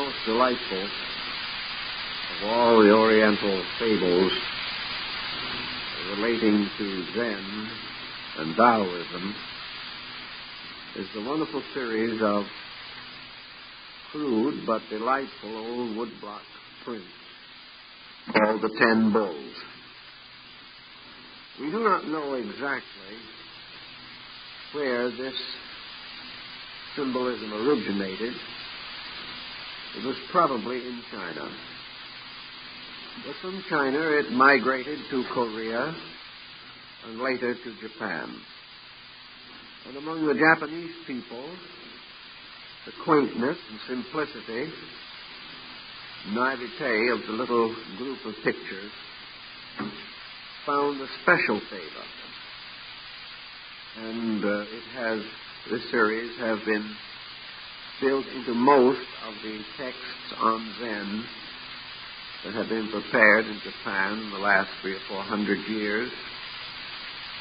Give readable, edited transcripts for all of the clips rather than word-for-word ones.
most delightful of all the Oriental fables relating to Zen and Taoism is the wonderful series of crude but delightful old woodblock prints called the 10 Bulls. We do not know exactly where this symbolism originated. It was probably in China. But from China it migrated to Korea and later to Japan. And among the Japanese people, the quaintness and simplicity, naivete of the little group of pictures found a special favor. And this series has been built into most of the texts on Zen that have been prepared in Japan in the last 300 or 400 years.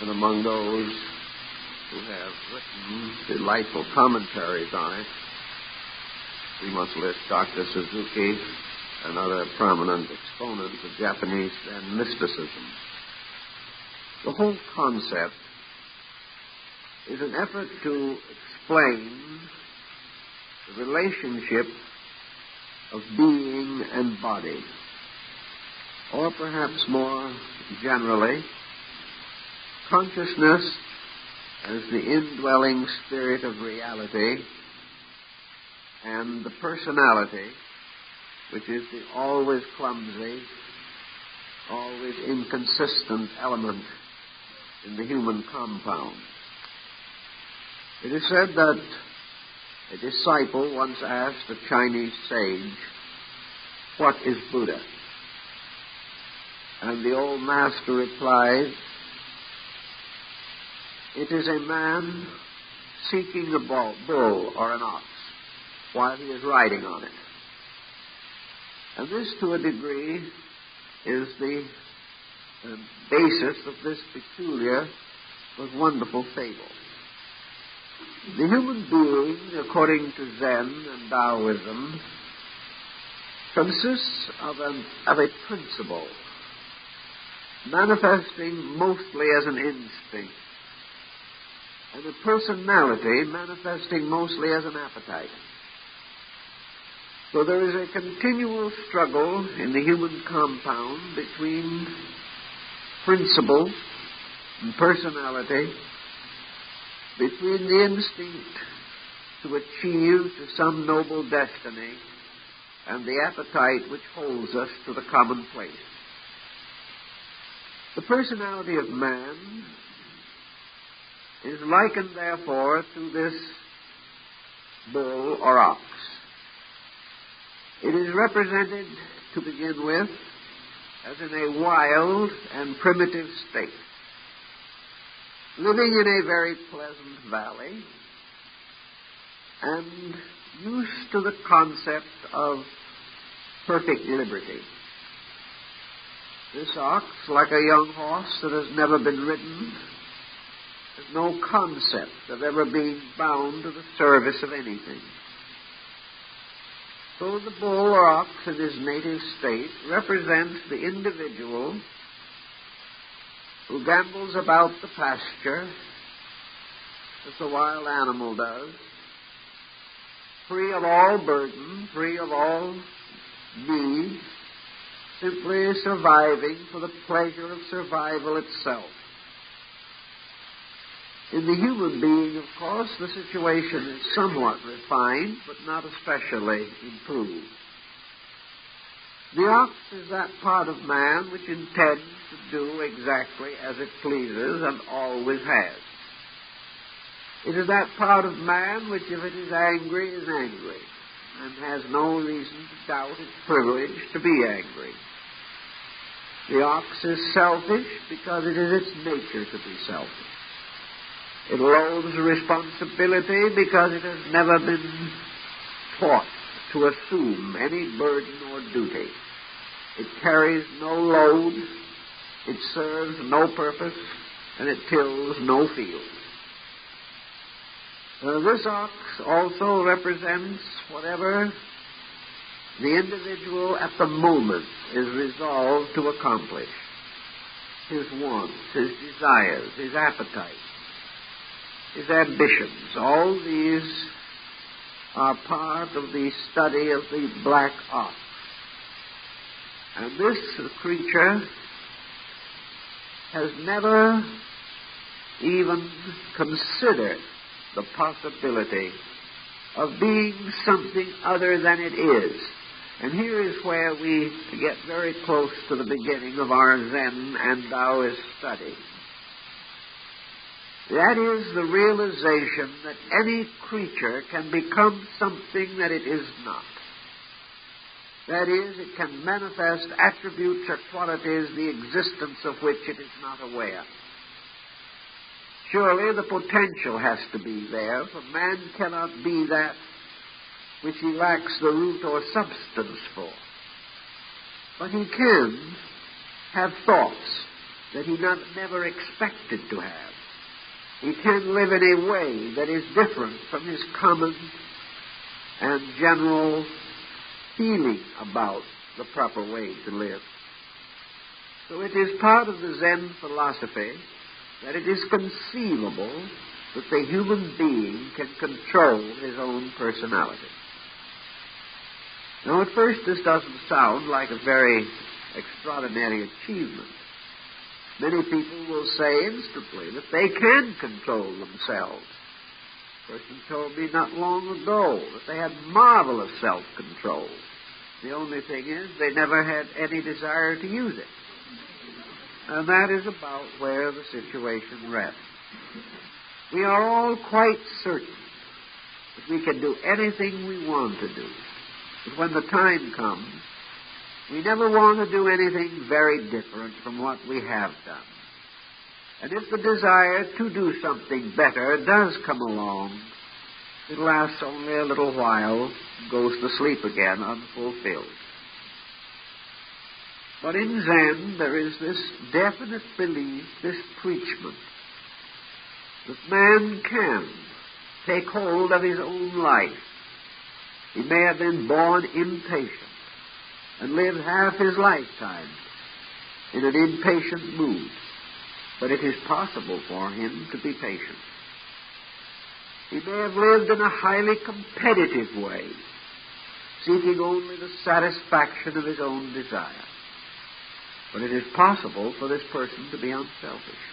And among those who have written delightful commentaries on it, we must list Dr. Suzuki and other prominent exponents of Japanese Zen mysticism. The whole concept is an effort to explain the relationship of being and body, or perhaps more generally, consciousness as the indwelling spirit of reality and the personality, which is the always clumsy, always inconsistent element in the human compound. It is said that a disciple once asked a Chinese sage, "What is Buddha?" And the old master replied, "It is a man seeking a bull or an ox while he is riding on it." And this, to a degree, is the basis of this peculiar but wonderful fable. The human being, according to Zen and Taoism, consists of a principle manifesting mostly as an instinct, and a personality manifesting mostly as an appetite. So there is a continual struggle in the human compound between principle and personality, between the instinct to achieve to some noble destiny and the appetite which holds us to the commonplace. The personality of man is likened, therefore, to this bull or ox. It is represented, to begin with, as in a wild and primitive state, living in a very pleasant valley and used to the concept of perfect liberty. This ox, like a young horse that has never been ridden, has no concept of ever being bound to the service of anything. So the bull or ox in his native state represents the individual who gambols about the pasture as the wild animal does, free of all burden, free of all need, simply surviving for the pleasure of survival itself. In the human being, of course, the situation is somewhat refined, but not especially improved. The ox is that part of man which intends to do exactly as it pleases and always has. It is that part of man which, if it is angry and has no reason to doubt its privilege to be angry. The ox is selfish because it is its nature to be selfish. It loathes responsibility because it has never been taught to assume any burden or duty. It carries no load, it serves no purpose, and it tills no field. This ox also represents whatever the individual at the moment is resolved to accomplish. His wants, his desires, his appetites, his ambitions, all these are part of the study of the black ox. And this creature has never even considered the possibility of being something other than it is. And here is where we get very close to the beginning of our Zen and Taoist study. That is the realization that any creature can become something that it is not. That is, it can manifest attributes or qualities the existence of which it is not aware. Surely the potential has to be there, for man cannot be that which he lacks the root or substance for. But he can have thoughts that he never expected to have. He can live in a way that is different from his common and general feeling about the proper way to live. So it is part of the Zen philosophy that it is conceivable that the human being can control his own personality. Now, at first, this doesn't sound like a very extraordinary achievement. Many people will say instantly that they can control themselves. A person told me not long ago that they had marvelous self-control. The only thing is they never had any desire to use it. And that is about where the situation rests. We are all quite certain that we can do anything we want to do. But when the time comes, we never want to do anything very different from what we have done. And if the desire to do something better does come along, it lasts only a little while, goes to sleep again unfulfilled. But in Zen, there is this definite belief, this preachment, that man can take hold of his own life. He may have been born impatient and lived half his lifetime in an impatient mood, but it is possible for him to be patient. He may have lived in a highly competitive way, seeking only the satisfaction of his own desire. But it is possible for this person to be unselfish.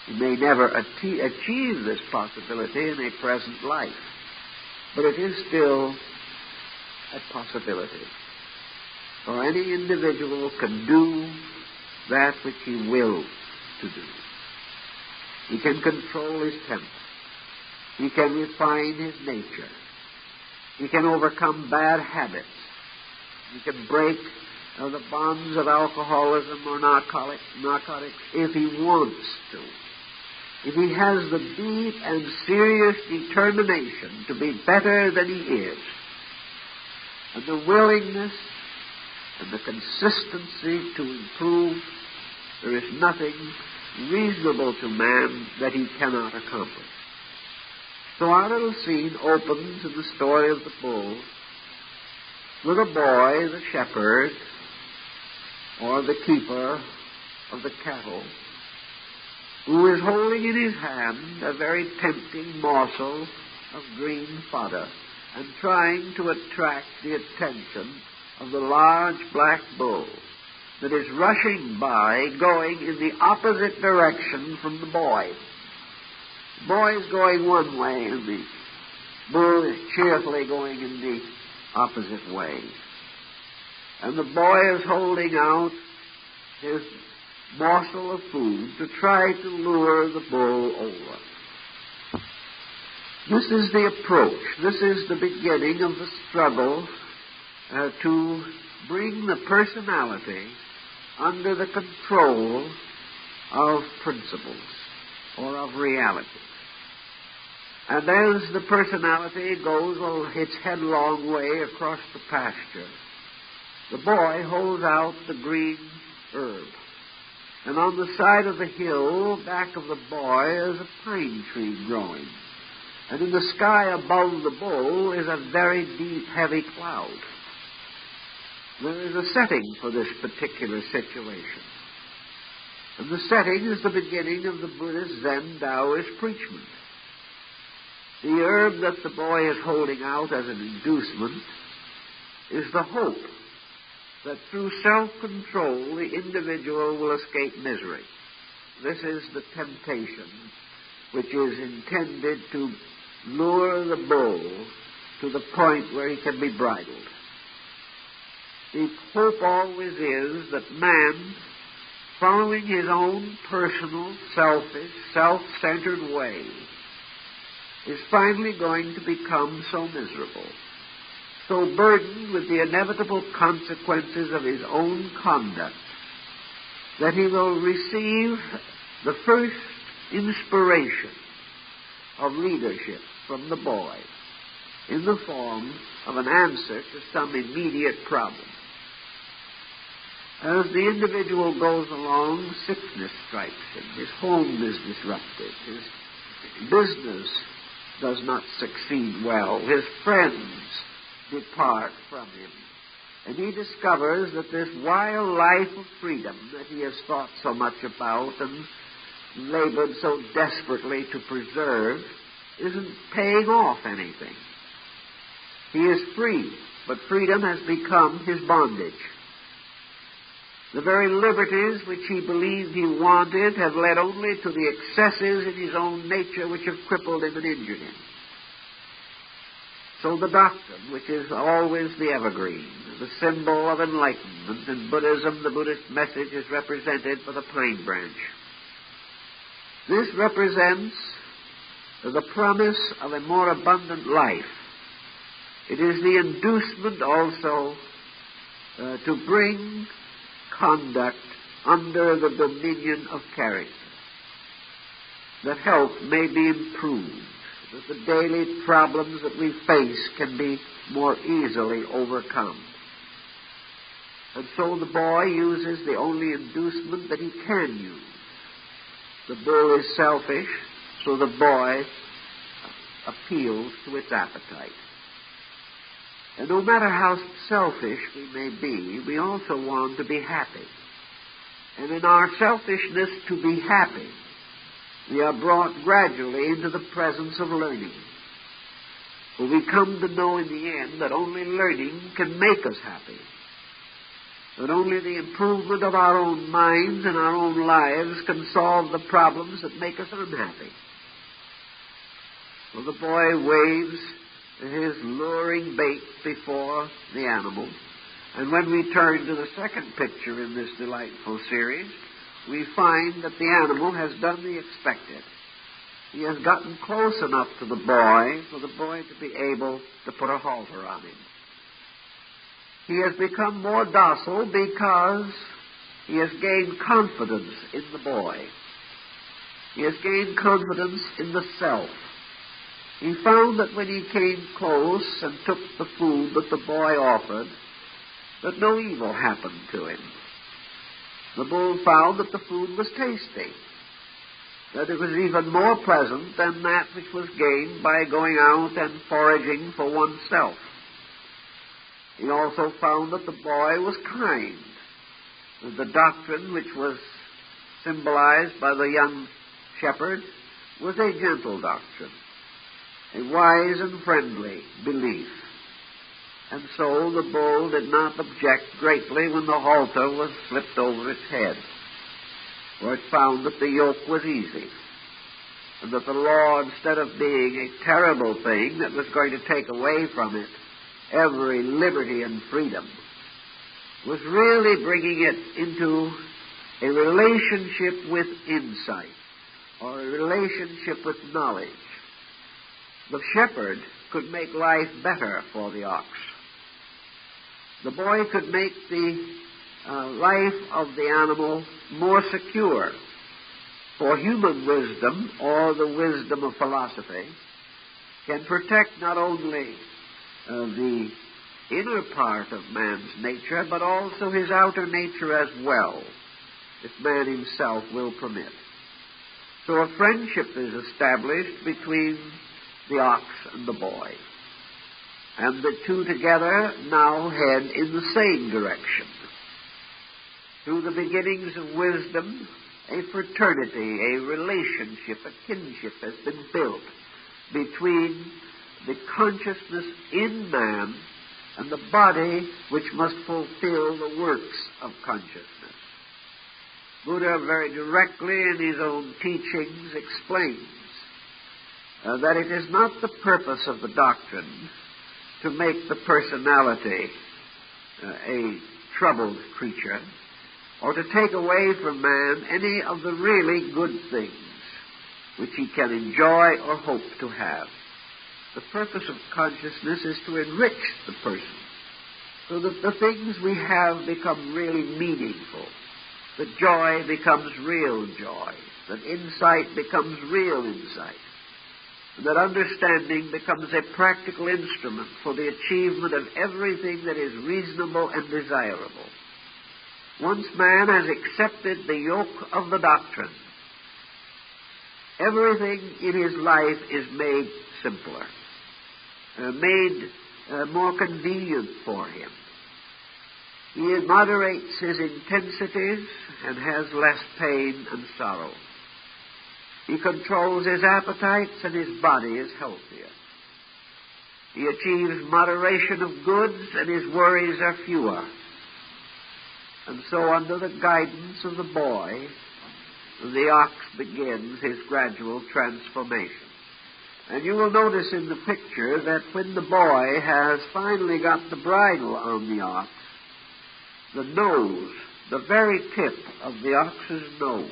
He may never achieve this possibility in a present life, but it is still a possibility. For any individual can do that which he wills to do. He can control his temper. He can refine his nature. He can overcome bad habits. He can break the bonds of alcoholism or narcotics if he wants to. If he has the deep and serious determination to be better than he is, and the willingness and the consistency to improve, there is nothing reasonable to man that he cannot accomplish. So our little scene opens in the story of the bull with a boy, the shepherd, or the keeper of the cattle, who is holding in his hand a very tempting morsel of green fodder and trying to attract the attention of the large black bull that is rushing by, going in the opposite direction from the boy. The boy is going one way, and the bull is cheerfully going in the opposite way. And the boy is holding out his morsel of food to try to lure the bull over. This is the approach. This is the beginning of the struggle to bring the personality under the control of principles or of reality. And as the personality goes its headlong way across the pasture, the boy holds out the green herb. And on the side of the hill, back of the boy, is a pine tree growing. And in the sky above the bull is a very deep, heavy cloud. There is a setting for this particular situation. And the setting is the beginning of the Buddhist Zen Taoist preachment. The herb that the boy is holding out as an inducement is the hope that through self-control the individual will escape misery. This is the temptation which is intended to lure the bull to the point where he can be bridled. The hope always is that man, following his own personal, selfish, self-centered way, is finally going to become so miserable, so burdened with the inevitable consequences of his own conduct, that he will receive the first inspiration of leadership from the boy in the form of an answer to some immediate problem. As the individual goes along, sickness strikes him, his home is disrupted, his business does not succeed well, his friends depart from him, and he discovers that this wild life of freedom that he has thought so much about and labored so desperately to preserve isn't paying off anything. He is free, but freedom has become his bondage. The very liberties which he believed he wanted have led only to the excesses in his own nature which have crippled him and injured him. So the doctrine, which is always the evergreen, the symbol of enlightenment, in Buddhism the Buddhist message is represented by the pine branch. This represents the promise of a more abundant life. It is the inducement also to bring conduct under the dominion of character, that health may be improved, that the daily problems that we face can be more easily overcome. And so the boy uses the only inducement that he can use. The bull is selfish, so the boy appeals to its appetite. And no matter how selfish we may be, we also want to be happy. And in our selfishness to be happy, we are brought gradually into the presence of learning. For we come to know in the end that only learning can make us happy. That only the improvement of our own minds and our own lives can solve the problems that make us unhappy. So the boy waves his luring bait before the animal. And when we turn to the second picture in this delightful series, we find that the animal has done the expected. He has gotten close enough to the boy for the boy to be able to put a halter on him. He has become more docile because he has gained confidence in the boy. He has gained confidence in the self. He found that when he came close and took the food that the boy offered, that no evil happened to him. The bull found that the food was tasty, that it was even more pleasant than that which was gained by going out and foraging for oneself. He also found that the boy was kind, that the doctrine which was symbolized by the young shepherd was a gentle doctrine, a wise and friendly belief. And so the bull did not object greatly when the halter was slipped over its head, for it found that the yoke was easy, and that the law, instead of being a terrible thing that was going to take away from it every liberty and freedom, was really bringing it into a relationship with insight, or a relationship with knowledge. The shepherd could make life better for the ox. The boy could make the life of the animal more secure. For human wisdom, or the wisdom of philosophy, can protect not only the inner part of man's nature, but also his outer nature as well, if man himself will permit. So a friendship is established between the ox and the boy. And the two together now head in the same direction. Through the beginnings of wisdom, a fraternity, a relationship, a kinship has been built between the consciousness in man and the body which must fulfill the works of consciousness. Buddha very directly in his own teachings explains that it is not the purpose of the doctrine to make the personality a troubled creature, or to take away from man any of the really good things which he can enjoy or hope to have. The purpose of consciousness is to enrich the person so that the things we have become really meaningful, that joy becomes real joy, that insight becomes real insight, and that understanding becomes a practical instrument for the achievement of everything that is reasonable and desirable. Once man has accepted the yoke of the doctrine, everything in his life is made simpler, made more convenient for him. He moderates his intensities and has less pain and sorrow. He controls his appetites and his body is healthier. He achieves moderation of goods and his worries are fewer. And so under the guidance of the boy, the ox begins his gradual transformation. And you will notice in the picture that when the boy has finally got the bridle on the ox, the nose, the very tip of the ox's nose,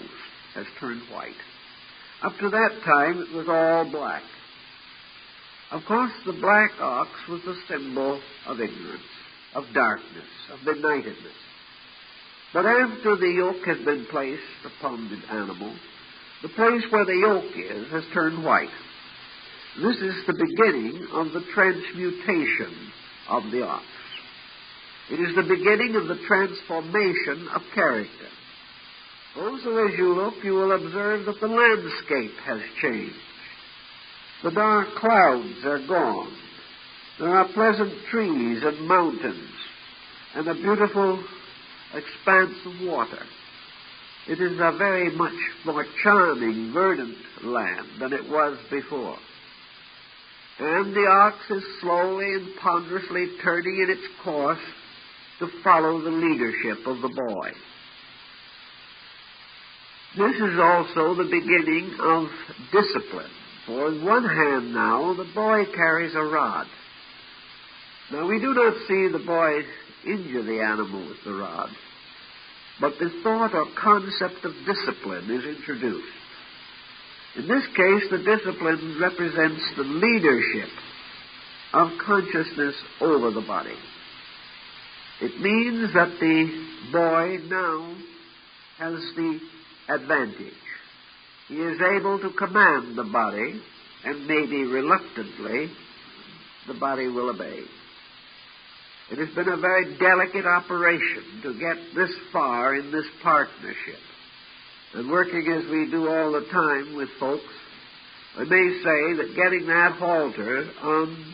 has turned white. Up to that time, it was all black. Of course, the black ox was the symbol of ignorance, of darkness, of benightedness. But after the yoke has been placed upon the animal, the place where the yoke is has turned white. This is the beginning of the transmutation of the ox. It is the beginning of the transformation of character. Also, as you look, you will observe that the landscape has changed. The dark clouds are gone. There are pleasant trees and mountains and a beautiful expanse of water. It is a very much more charming, verdant land than it was before. And the ox is slowly and ponderously turning in its course to follow the leadership of the boy. This is also the beginning of discipline. For in one hand now, the boy carries a rod. Now, we do not see the boy injure the animal with the rod, but the thought or concept of discipline is introduced. In this case, the discipline represents the leadership of consciousness over the body. It means that the boy now has the advantage. He is able to command the body, and maybe reluctantly, the body will obey. It has been a very delicate operation to get this far in this partnership. And working as we do all the time with folks, I may say that getting that halter on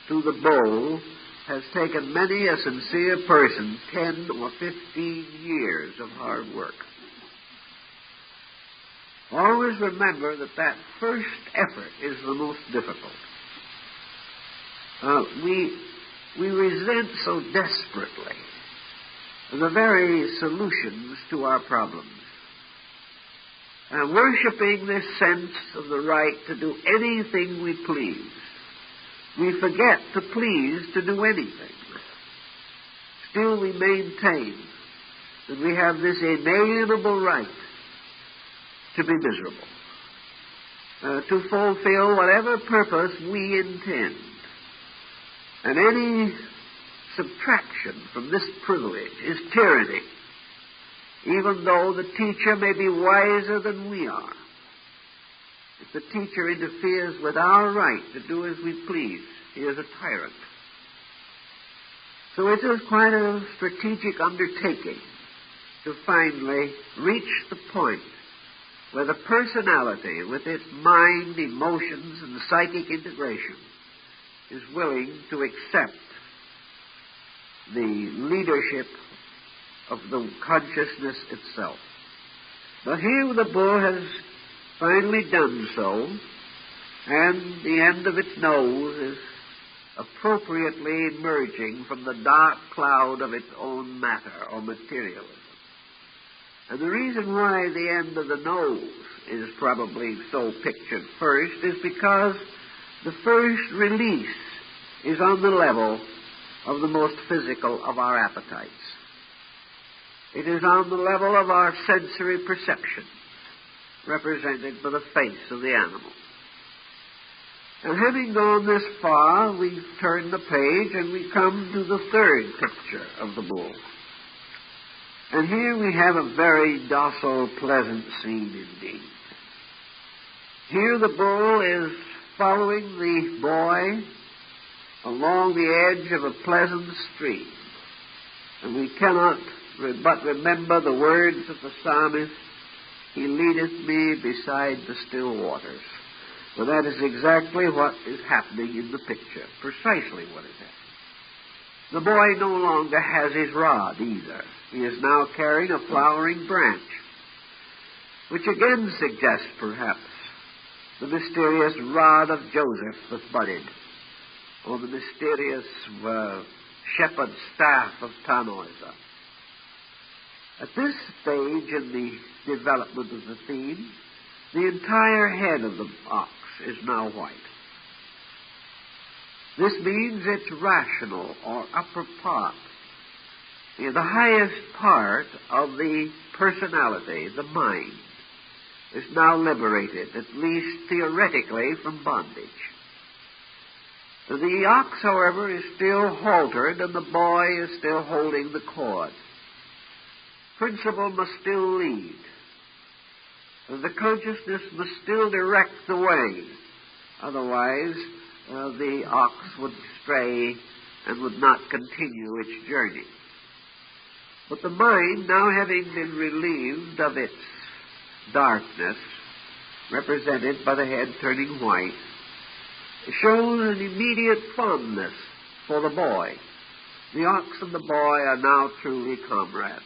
to the bow has taken many a sincere person 10 or 15 years of hard work. Always remember that that first effort is the most difficult. We resent so desperately the very solutions to our problems. Worshipping this sense of the right to do anything we please, we forget to please to do anything. Still we maintain that we have this inalienable right to be miserable, to fulfill whatever purpose we intend. And any subtraction from this privilege is tyranny, even though the teacher may be wiser than we are. If the teacher interferes with our right to do as we please, he is a tyrant. So it is quite a strategic undertaking to finally reach the point where the personality, with its mind, emotions, and psychic integration, is willing to accept the leadership of the consciousness itself. But here the bull has finally done so, and the end of its nose is appropriately emerging from the dark cloud of its own matter or materialism. And the reason why the end of the nose is probably so pictured first is because the first release is on the level of the most physical of our appetites. It is on the level of our sensory perception, represented by the face of the animal. And having gone this far, we turn the page and we come to the third picture of the bull. And here we have a very docile, pleasant scene indeed. Here the bull is following the boy along the edge of a pleasant stream. And we cannot but remember the words of the psalmist, "He leadeth me beside the still waters." Well, that is exactly what is happening in the picture, precisely what is happening. The boy no longer has his rod either. He is now carrying a flowering branch, which again suggests, perhaps, the mysterious rod of Joseph that budded, or the mysterious shepherd's staff of Tannhäuser. At this stage in the development of the theme, the entire head of the ox is now white. This means its rational or upper part, the highest part of the personality, the mind, is now liberated, at least theoretically, from bondage. The ox, however, is still haltered, and the boy is still holding the cord. Principle must still lead. The consciousness must still direct the way. Otherwise, the ox would stray and would not continue its journey. But the mind, now having been relieved of its darkness, represented by the head turning white, shows an immediate fondness for the boy. The ox and the boy are now truly comrades.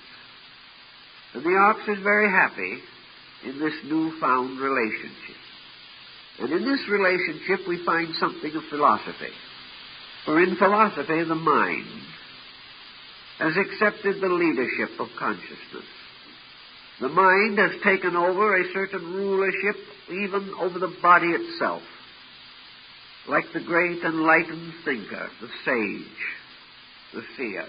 And the ox is very happy in this newfound relationship. And in this relationship we find something of philosophy. For in philosophy the mind has accepted the leadership of consciousness. The mind has taken over a certain rulership even over the body itself. Like the great enlightened thinker, the sage, the seer.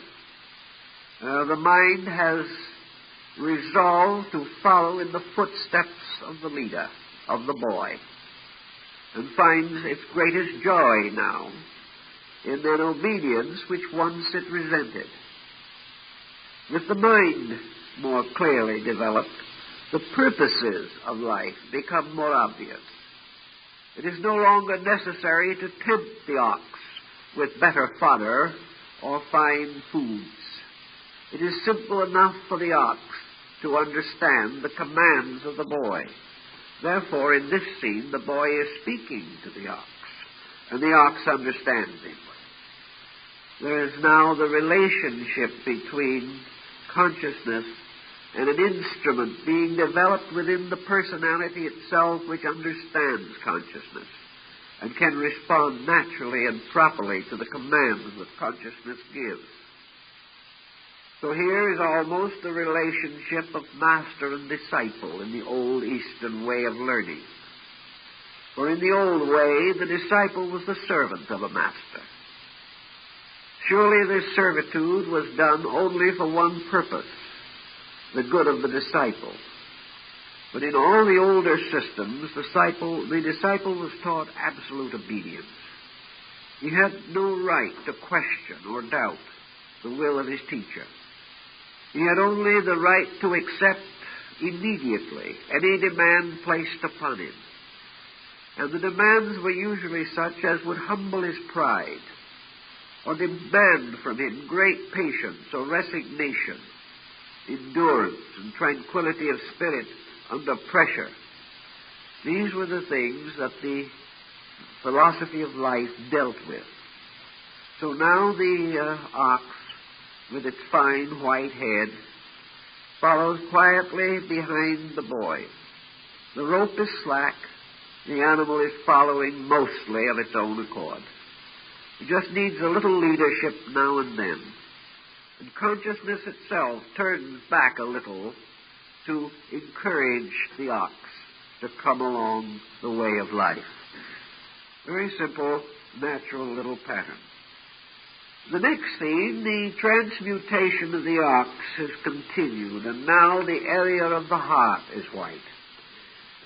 The mind has resolved to follow in the footsteps of the leader, of the boy, and finds its greatest joy now in an obedience which once it resented. With the mind more clearly developed, the purposes of life become more obvious. It is no longer necessary to tempt the ox with better fodder or fine foods. It is simple enough for the ox to understand the commands of the boy. Therefore, in this scene, the boy is speaking to the ox, and the ox understands him. There is now the relationship between consciousness and an instrument being developed within the personality itself which understands consciousness and can respond naturally and properly to the commands that consciousness gives. So here is almost the relationship of master and disciple in the old Eastern way of learning. For in the old way, the disciple was the servant of a master. Surely this servitude was done only for one purpose, the good of the disciple. But in all the older systems, the disciple was taught absolute obedience. He had no right to question or doubt the will of his teacher. He had only the right to accept immediately any demand placed upon him. And the demands were usually such as would humble his pride, or demand from him great patience or resignation, endurance and tranquility of spirit under pressure These were the things that the philosophy of life dealt with. So now the ox, with its fine white head, follows quietly behind the boy. The rope is slack. The animal is following mostly of its own accord. It just needs a little leadership now and then. And consciousness itself turns back a little to encourage the ox to come along the way of life. Very simple, natural little pattern. The next scene, the transmutation of the ox has continued, and now the area of the heart is white.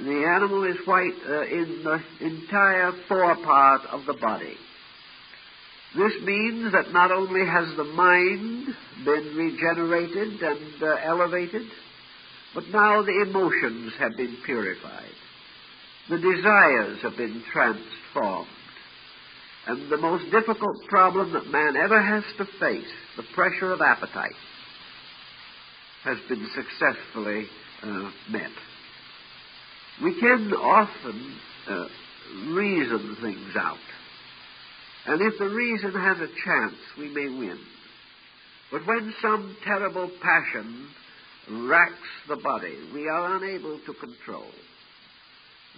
The animal is white in the entire forepart of the body. This means that not only has the mind been regenerated and elevated, but now the emotions have been purified. The desires have been transformed. And the most difficult problem that man ever has to face, the pressure of appetite, has been successfully met. We can often reason things out. And if the reason has a chance, we may win. But when some terrible passion racks the body, we are unable to control.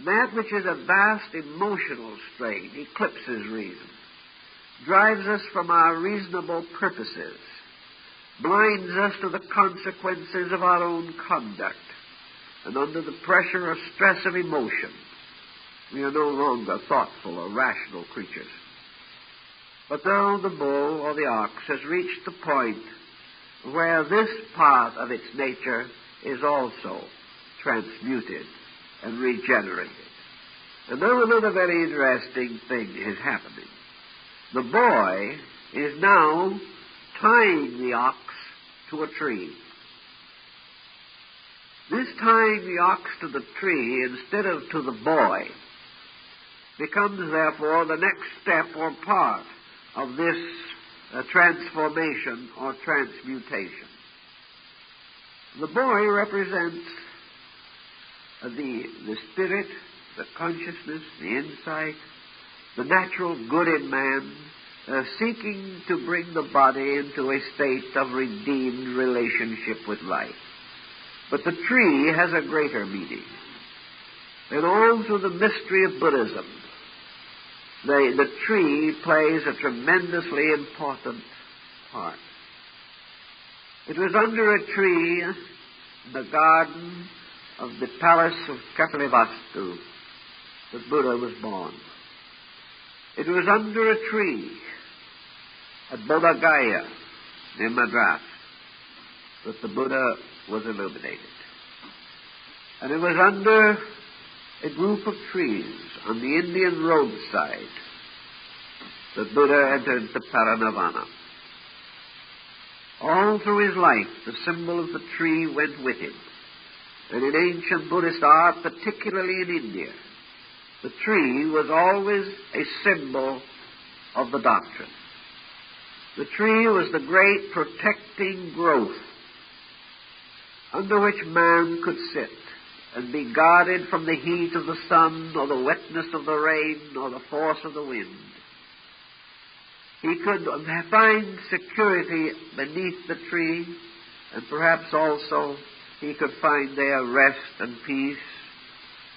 That which is a vast emotional strain eclipses reason, drives us from our reasonable purposes, blinds us to the consequences of our own conduct, and under the pressure or stress of emotion, we are no longer thoughtful or rational creatures. But now the bull or the ox has reached the point where this part of its nature is also transmuted and regenerated. And now another very interesting thing is happening. The boy is now tying the ox to a tree. This tying the ox to the tree instead of to the boy becomes therefore the next step or part of this transformation or transmutation. The boy represents the spirit, the consciousness, the insight, the natural good in man, seeking to bring the body into a state of redeemed relationship with life. But the tree has a greater meaning. And all through the mystery of Buddhism, the tree plays a tremendously important part. It was under a tree in the garden of the palace of Kapilavastu that Buddha was born. It was under a tree at Bodh Gaya near Madras that the Buddha was illuminated. And it was under a group of trees on the Indian roadside that Buddha entered the Parinirvana. All through his life, the symbol of the tree went with him. And in ancient Buddhist art, particularly in India, the tree was always a symbol of the doctrine. The tree was the great protecting growth under which man could sit and be guarded from the heat of the sun or the wetness of the rain or the force of the wind. He could find security beneath the tree, and perhaps also he could find there rest and peace,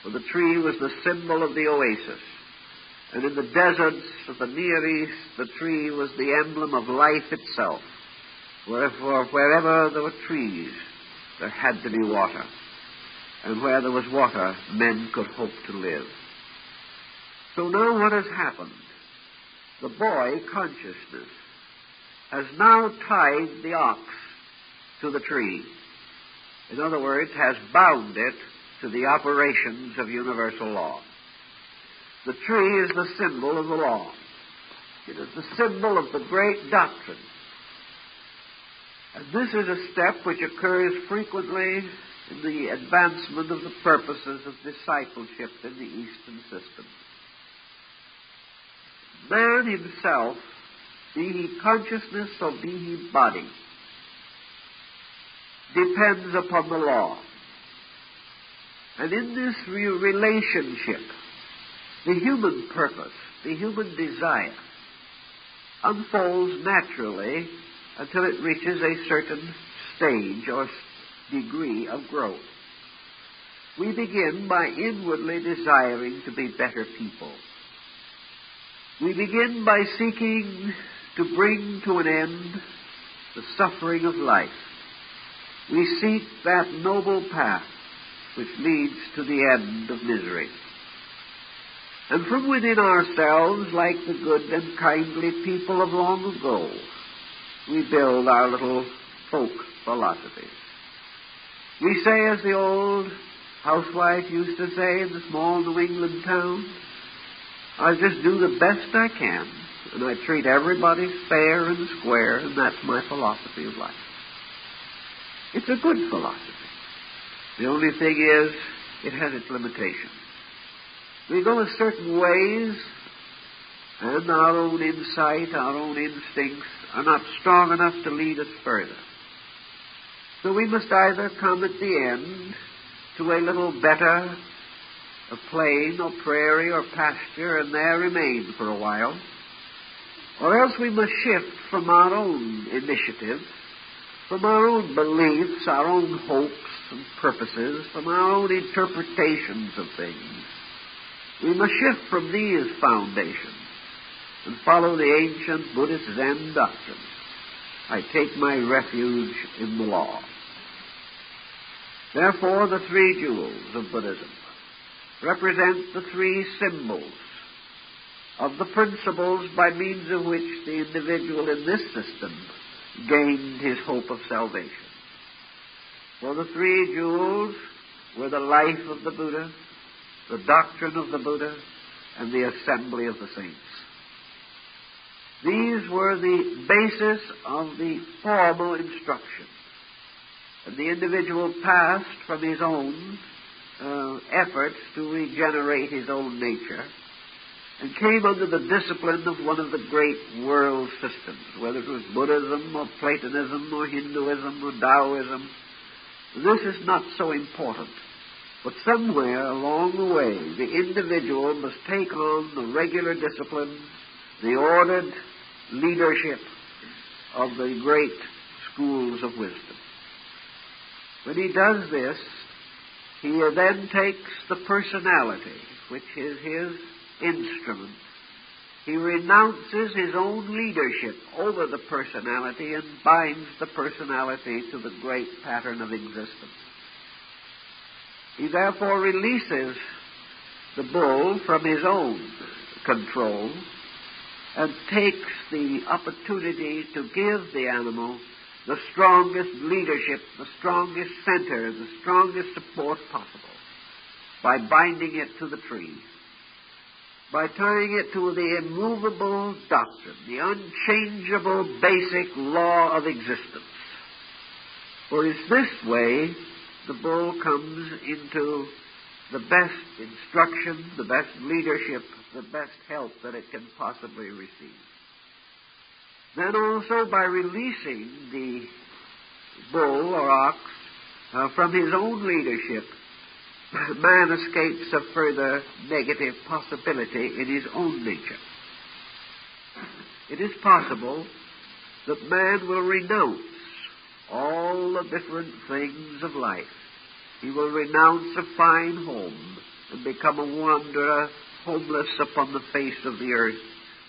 for the tree was the symbol of the oasis. And in the deserts of the Near East, the tree was the emblem of life itself. Wherever there were trees, there had to be water. And where there was water, men could hope to live. So now what has happened? The boy, consciousness, has now tied the ox to the tree. In other words, has bound it to the operations of universal law. The tree is the symbol of the law. It is the symbol of the great doctrine. And this is a step which occurs frequently in the advancement of the purposes of discipleship in the Eastern system. Man himself, be he consciousness or be he body, depends upon the law. And in this relationship, the human purpose, the human desire, unfolds naturally until it reaches a certain stage or degree of growth. We begin by inwardly desiring to be better people. We begin by seeking to bring to an end the suffering of life. We seek that noble path which leads to the end of misery. And from within ourselves, like the good and kindly people of long ago, we build our little folk philosophies. We say, as the old housewife used to say in the small New England town, I just do the best I can, and I treat everybody fair and square, and that's my philosophy of life. It's a good philosophy. The only thing is, it has its limitations. We go a certain ways, and our own insight, our own instincts are not strong enough to lead us further. So we must either come at the end to a little better, a plain or prairie or pasture, and there remain for a while, or else we must shift from our own initiative, from our own beliefs, our own hopes and purposes, from our own interpretations of things. We must shift from these foundations and follow the ancient Buddhist Zen doctrine. I take my refuge in the law. Therefore, the three jewels of Buddhism represent the three symbols of the principles by means of which the individual in this system gained his hope of salvation. For the three jewels were the life of the Buddha, the doctrine of the Buddha, and the assembly of the saints. These were the basis of the formal instruction. And the individual passed from his own efforts to regenerate his own nature and came under the discipline of one of the great world systems, whether it was Buddhism or Platonism or Hinduism or Taoism. This is not so important. But somewhere along the way, the individual must take on the regular discipline, the ordered leadership of the great schools of wisdom. When he does this, he then takes the personality, which is his instrument. He renounces his own leadership over the personality and binds the personality to the great pattern of existence. He therefore releases the bull from his own control and takes the opportunity to give the animal the strongest leadership, the strongest center, the strongest support possible by binding it to the tree, by tying it to the immovable doctrine, the unchangeable basic law of existence. For it's this way the bull comes into the best instruction, the best leadership, the best help that it can possibly receive. Then also by releasing the bull or ox from his own leadership, man escapes a further negative possibility in his own nature. It is possible that man will renounce all the different things of life. He will renounce a fine home and become a wanderer, homeless upon the face of the earth,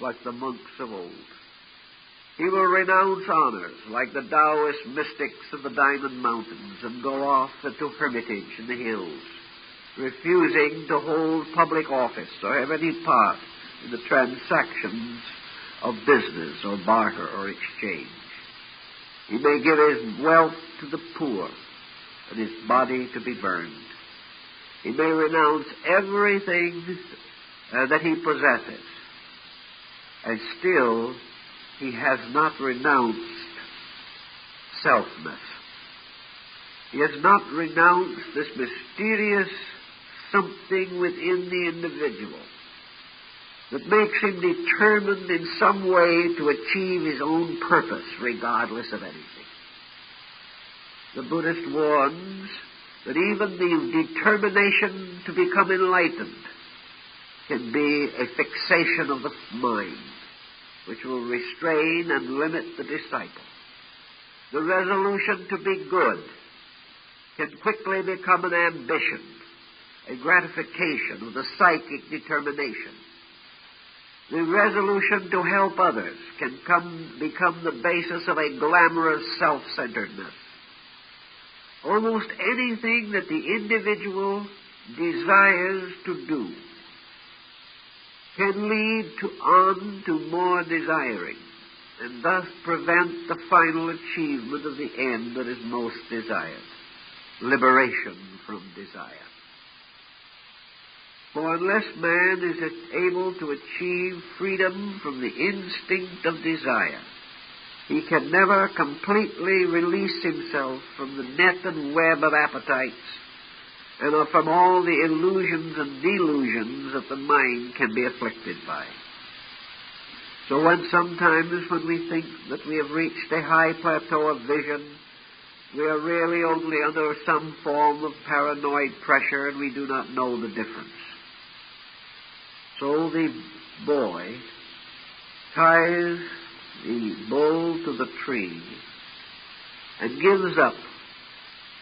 like the monks of old. He will renounce honors, like the Taoist mystics of the Diamond Mountains, and go off into hermitage in the hills, refusing to hold public office or have any part in the transactions of business or barter or exchange. He may give his wealth to the poor and his body to be burned. He may renounce everything that he possesses, and still he has not renounced selfness. He has not renounced this mysterious something within the individual that makes him determined in some way to achieve his own purpose regardless of anything. The Buddhist warns that even the determination to become enlightened can be a fixation of the mind, which will restrain and limit the disciple. The resolution to be good can quickly become an ambition, a gratification of the psychic determination. The resolution to help others can become the basis of a glamorous self-centeredness. Almost anything that the individual desires to do can lead on to more desiring, and thus prevent the final achievement of the end that is most desired, liberation from desire. For unless man is able to achieve freedom from the instinct of desire, he can never completely release himself from the net and web of appetites and from all the illusions and delusions that the mind can be afflicted by. So sometimes when we think that we have reached a high plateau of vision, we are really only under some form of paranoid pressure and we do not know the difference. So the boy ties the bull to the tree and gives up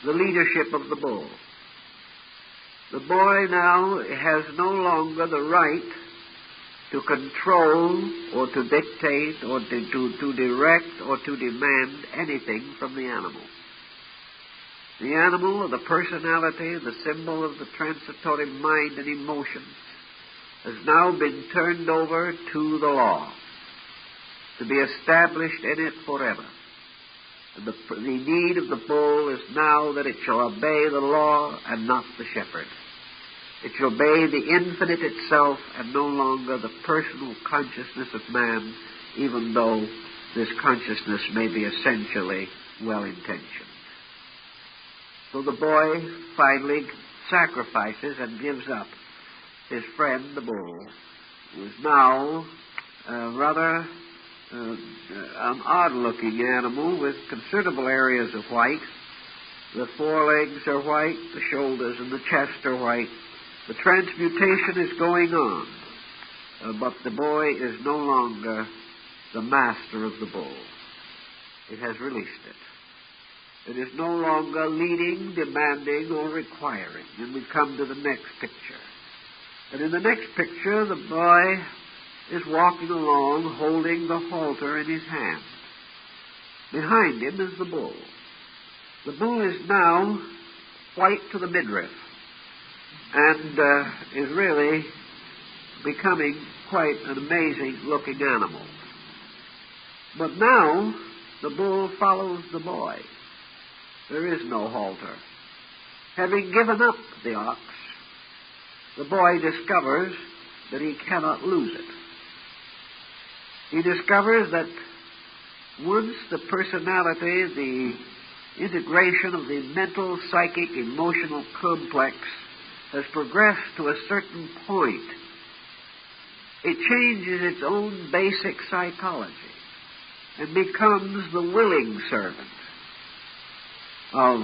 the leadership of the bull. The boy now has no longer the right to control or to dictate or to direct or to demand anything from the animal. The animal, or the personality, the symbol of the transitory mind and emotions, has now been turned over to the law, to be established in it forever. And the need of the bull is now that it shall obey the law and not the shepherd. It shall obey the infinite itself and no longer the personal consciousness of man, even though this consciousness may be essentially well-intentioned. So the boy finally sacrifices and gives up his friend, the bull, who is now rather an odd-looking animal with considerable areas of white. The forelegs are white, the shoulders and the chest are white. The transmutation is going on, but the boy is no longer the master of the bull. It has released it. It is no longer leading, demanding, or requiring. And we come to the next picture. And in the next picture, the boy is walking along holding the halter in his hand. Behind him is the bull. The bull is now white to the midriff and is really becoming quite an amazing-looking animal. But now the bull follows the boy. There is no halter. Having given up the ox, the boy discovers that he cannot lose it. He discovers that once the personality, the integration of the mental, psychic, emotional complex has progressed to a certain point, it changes its own basic psychology and becomes the willing servant of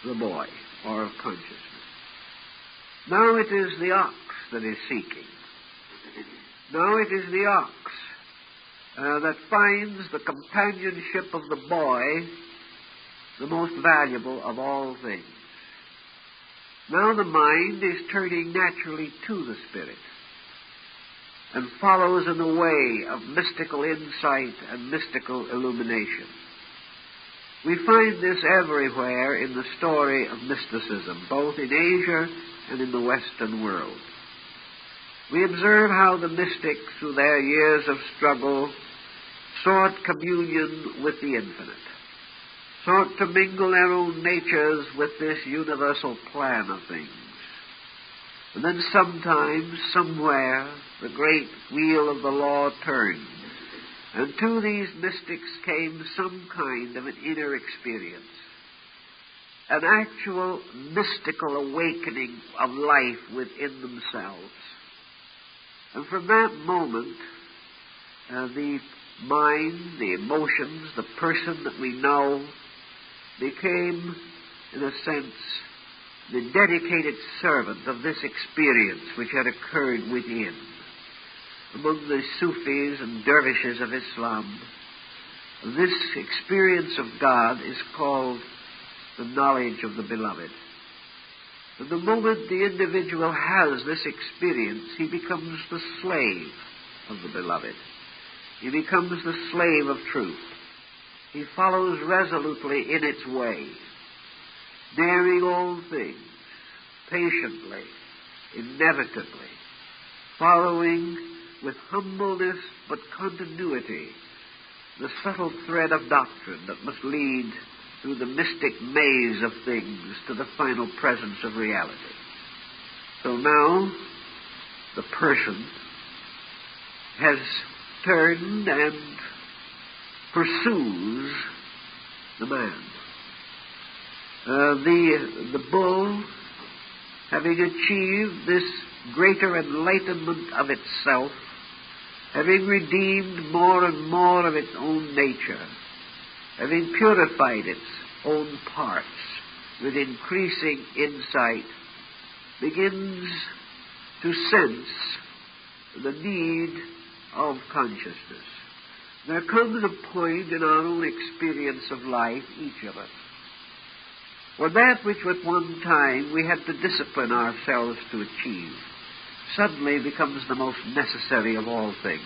the boy or of consciousness. Now it is the ox that is seeking. Now it is the ox that finds the companionship of the boy the most valuable of all things. Now the mind is turning naturally to the spirit and follows in the way of mystical insight and mystical illumination. We find this everywhere in the story of mysticism, both in Asia and in the Western world. We observe how the mystics, through their years of struggle, sought communion with the infinite, sought to mingle their own natures with this universal plan of things. And then sometime, somewhere, the great wheel of the law turned, and to these mystics came some kind of an inner experience, an actual mystical awakening of life within themselves. And from that moment, the mind, the emotions, the person that we know became, in a sense, the dedicated servant of this experience which had occurred within. Among the Sufis and dervishes of Islam, this experience of God is called the knowledge of the beloved. And the moment the individual has this experience, he becomes the slave of the beloved. He becomes the slave of truth. He follows resolutely in its way, daring all things, patiently, inevitably, following with humbleness but continuity the subtle thread of doctrine that must lead through the mystic maze of things to the final presence of reality. So now the person has turned and pursues the man. The bull, having achieved this greater enlightenment of itself, having redeemed more and more of its own nature, having purified its own parts with increasing insight, begins to sense the need of consciousness. There comes a point in our own experience of life, each of us, where that which at one time we had to discipline ourselves to achieve suddenly becomes the most necessary of all things.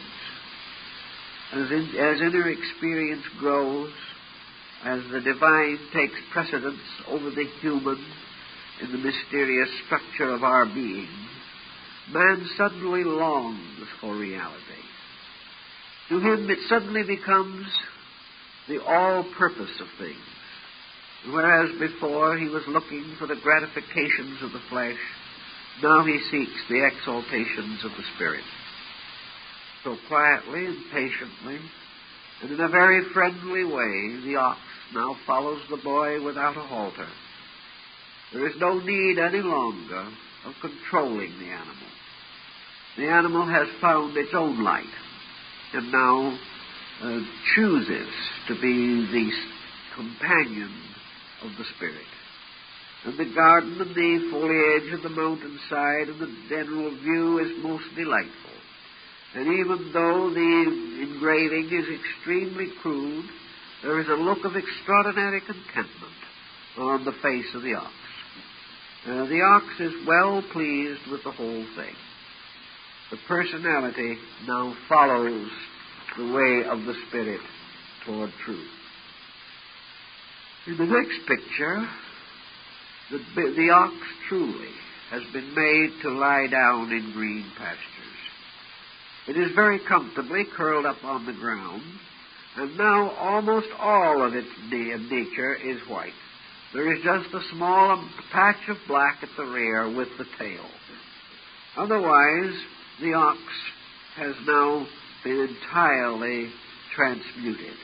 As inner experience grows, as the divine takes precedence over the human in the mysterious structure of our being, man suddenly longs for reality. To him it suddenly becomes the all-purpose of things. Whereas before he was looking for the gratifications of the flesh, now he seeks the exaltations of the spirit. So quietly and patiently, and in a very friendly way, the ox now follows the boy without a halter. There is no need any longer of controlling the animal. The animal has found its own light, and now chooses to be the companion of the spirit. And the garden and the foliage of the mountainside and the general view is most delightful. And even though the engraving is extremely crude, there is a look of extraordinary contentment on the face of the ox. The ox is well pleased with the whole thing. The personality now follows the way of the spirit toward truth. In the next picture, the ox truly has been made to lie down in green pastures. It is very comfortably curled up on the ground, and now almost all of its nature is white. There is just a small patch of black at the rear with the tail. Otherwise, the ox has now been entirely transmuted.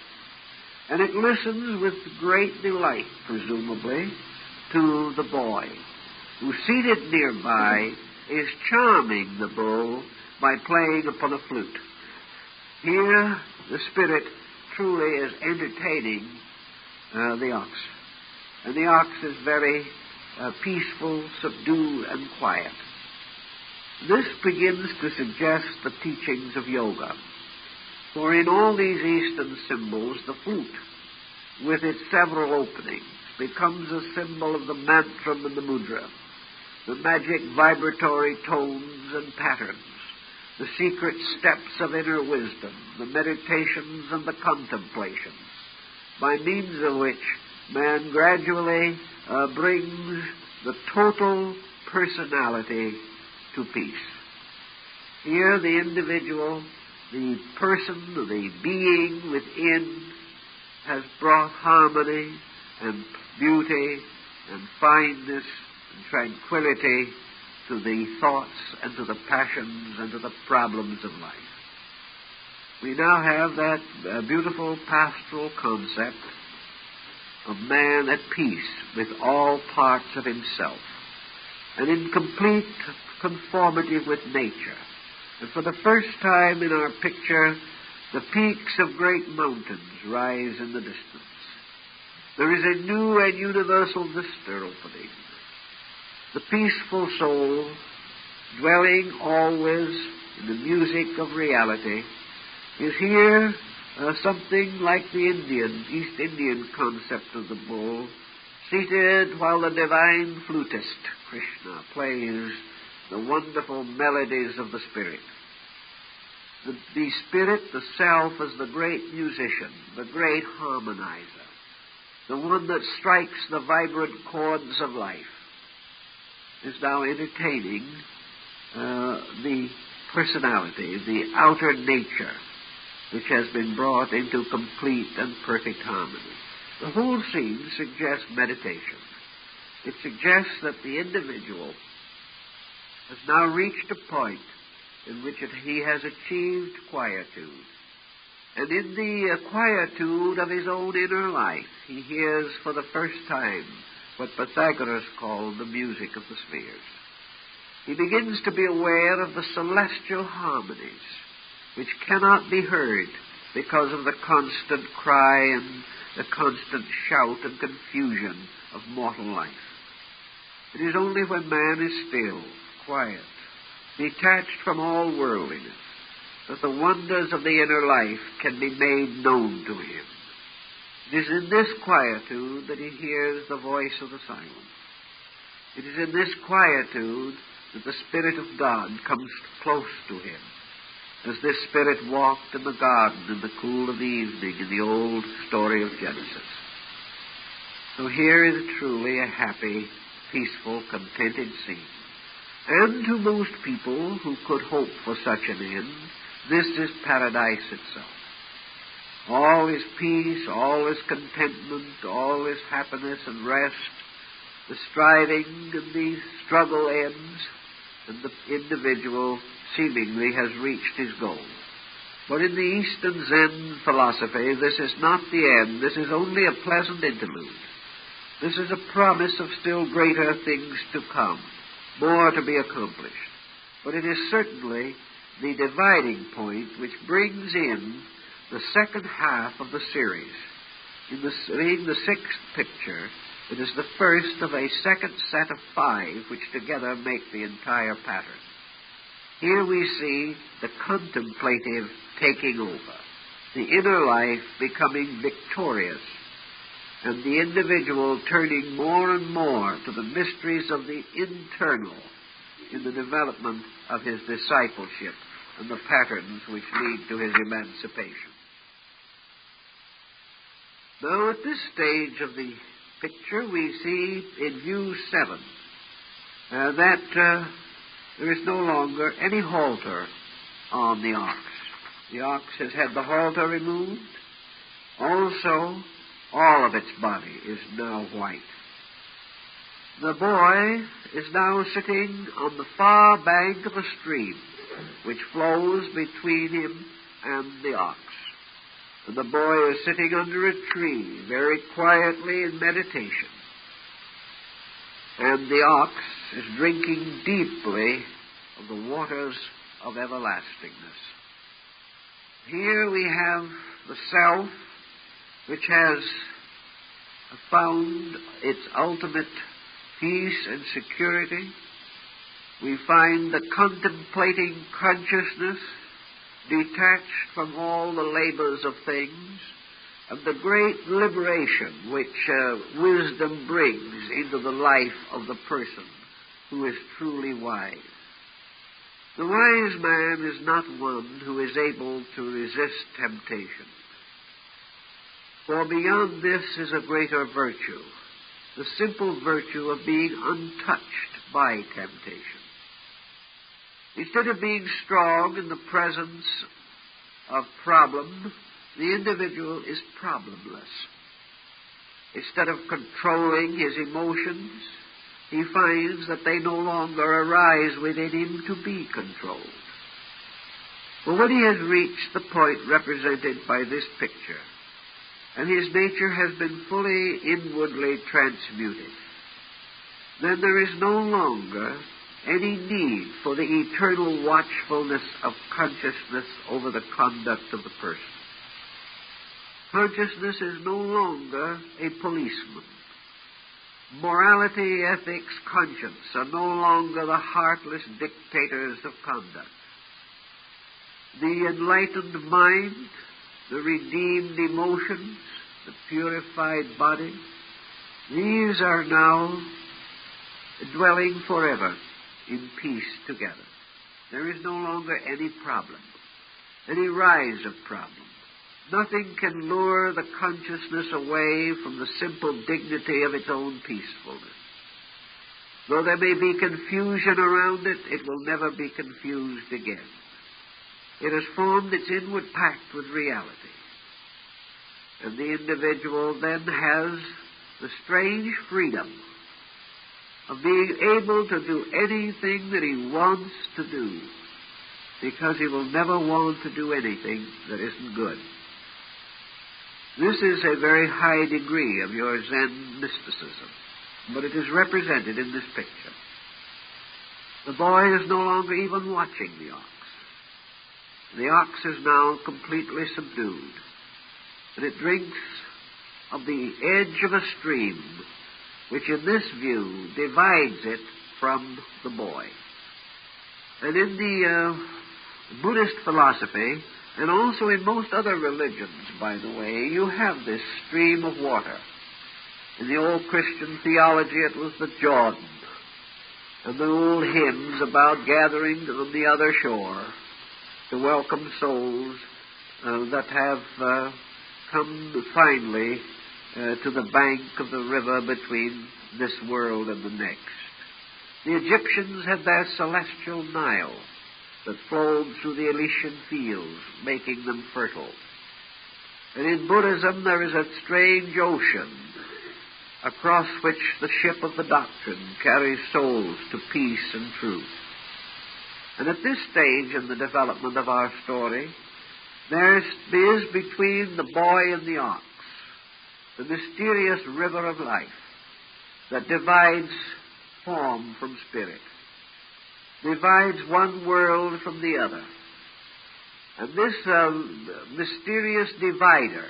And it listens with great delight, presumably, to the boy, who, seated nearby, is charming the bull by playing upon a flute. Here, the spirit truly is entertaining the ox. And the ox is very peaceful, subdued, and quiet. This begins to suggest the teachings of yoga. For in all these Eastern symbols, the flute, with its several openings, becomes a symbol of the mantra and the mudra, the magic vibratory tones and patterns, the secret steps of inner wisdom, the meditations and the contemplations, by means of which man gradually brings the total personality to peace. Here the individual, the person, the being within, has brought harmony and beauty and fineness and tranquility to the thoughts and to the passions and to the problems of life. We now have that beautiful pastoral concept of man at peace with all parts of himself and in complete conformity with nature. And for the first time in our picture, the peaks of great mountains rise in the distance. There is a new and universal vista opening. the peaceful soul, dwelling always in the music of reality, is here something like the East Indian concept of the bull, seated while the divine flutist, Krishna, plays the wonderful melodies of the spirit. The spirit, the self, is the great musician, the great harmonizer, the one that strikes the vibrant chords of life, is now entertaining the personality, the outer nature, which has been brought into complete and perfect harmony. The whole scene suggests meditation. It suggests that the individual has now reached a point in which he has achieved quietude. And in the quietude of his own inner life, he hears for the first time what Pythagoras called the music of the spheres. He begins to be aware of the celestial harmonies, which cannot be heard because of the constant cry and the constant shout and confusion of mortal life. It is only when man is still, quiet, detached from all worldliness, that the wonders of the inner life can be made known to him. It is in this quietude that he hears the voice of the silence. It is in this quietude that the Spirit of God comes close to him, as this Spirit walked in the garden in the cool of the evening in the old story of Genesis. So here is truly a happy, peaceful, contented scene. And to most people who could hope for such an end, this is paradise itself. All is peace, all is contentment, all is happiness and rest. The striving and the struggle ends, and the individual seemingly has reached his goal. But in the Eastern Zen philosophy, this is not the end. This is only a pleasant interlude. This is a promise of still greater things to come, more to be accomplished. But it is certainly the dividing point which brings in the second half of the series. In the sixth picture, it is the first of a second set of 5 which together make the entire pattern. Here we see the contemplative taking over, the inner life becoming victorious, and the individual turning more and more to the mysteries of the internal in the development of his discipleship and the patterns which lead to his emancipation. Now, at this stage of the picture, we see in view 7 that there is no longer any halter on the ox. The ox has had the halter removed. Also, all of its body is now white. The boy is now sitting on the far bank of a stream which flows between him and the ox. And the boy is sitting under a tree very quietly in meditation. And the ox is drinking deeply of the waters of everlastingness. Here we have the self which has found its ultimate peace and security. We find the contemplating consciousness detached from all the labors of things, and the great liberation which wisdom brings into the life of the person who is truly wise. The wise man is not one who is able to resist temptation. For beyond this is a greater virtue, the simple virtue of being untouched by temptation. Instead of being strong in the presence of problem, the individual is problemless. Instead of controlling his emotions, he finds that they no longer arise within him to be controlled. But when he has reached the point represented by this picture, and his nature has been fully inwardly transmuted, then there is no longer any need for the eternal watchfulness of consciousness over the conduct of the person. Consciousness is no longer a policeman. Morality, ethics, conscience are no longer the heartless dictators of conduct. The enlightened mind, the redeemed emotions, the purified body, these are now dwelling forever in peace together. There is no longer any problem, any rise of problem. Nothing can lure the consciousness away from the simple dignity of its own peacefulness. Though there may be confusion around it, it will never be confused again. It has formed its inward pact with reality. And the individual then has the strange freedom of being able to do anything that he wants to do, because he will never want to do anything that isn't good. This is a very high degree of your Zen mysticism, but it is represented in this picture. The boy is no longer even watching the ox. The ox is now completely subdued, and it drinks of the edge of a stream, which in this view divides it from the boy. And in the Buddhist philosophy, and also in most other religions, by the way, you have this stream of water. In the old Christian theology, it was the Jordan, and the old hymns about gathering on the other shore to welcome souls that have come finally to the bank of the river between this world and the next. The Egyptians had their celestial Nile that flowed through the Elysian fields, making them fertile. And in Buddhism there is a strange ocean across which the ship of the doctrine carries souls to peace and truth. And at this stage in the development of our story, there is between the boy and the ox the mysterious river of life that divides form from spirit, divides one world from the other. And this mysterious divider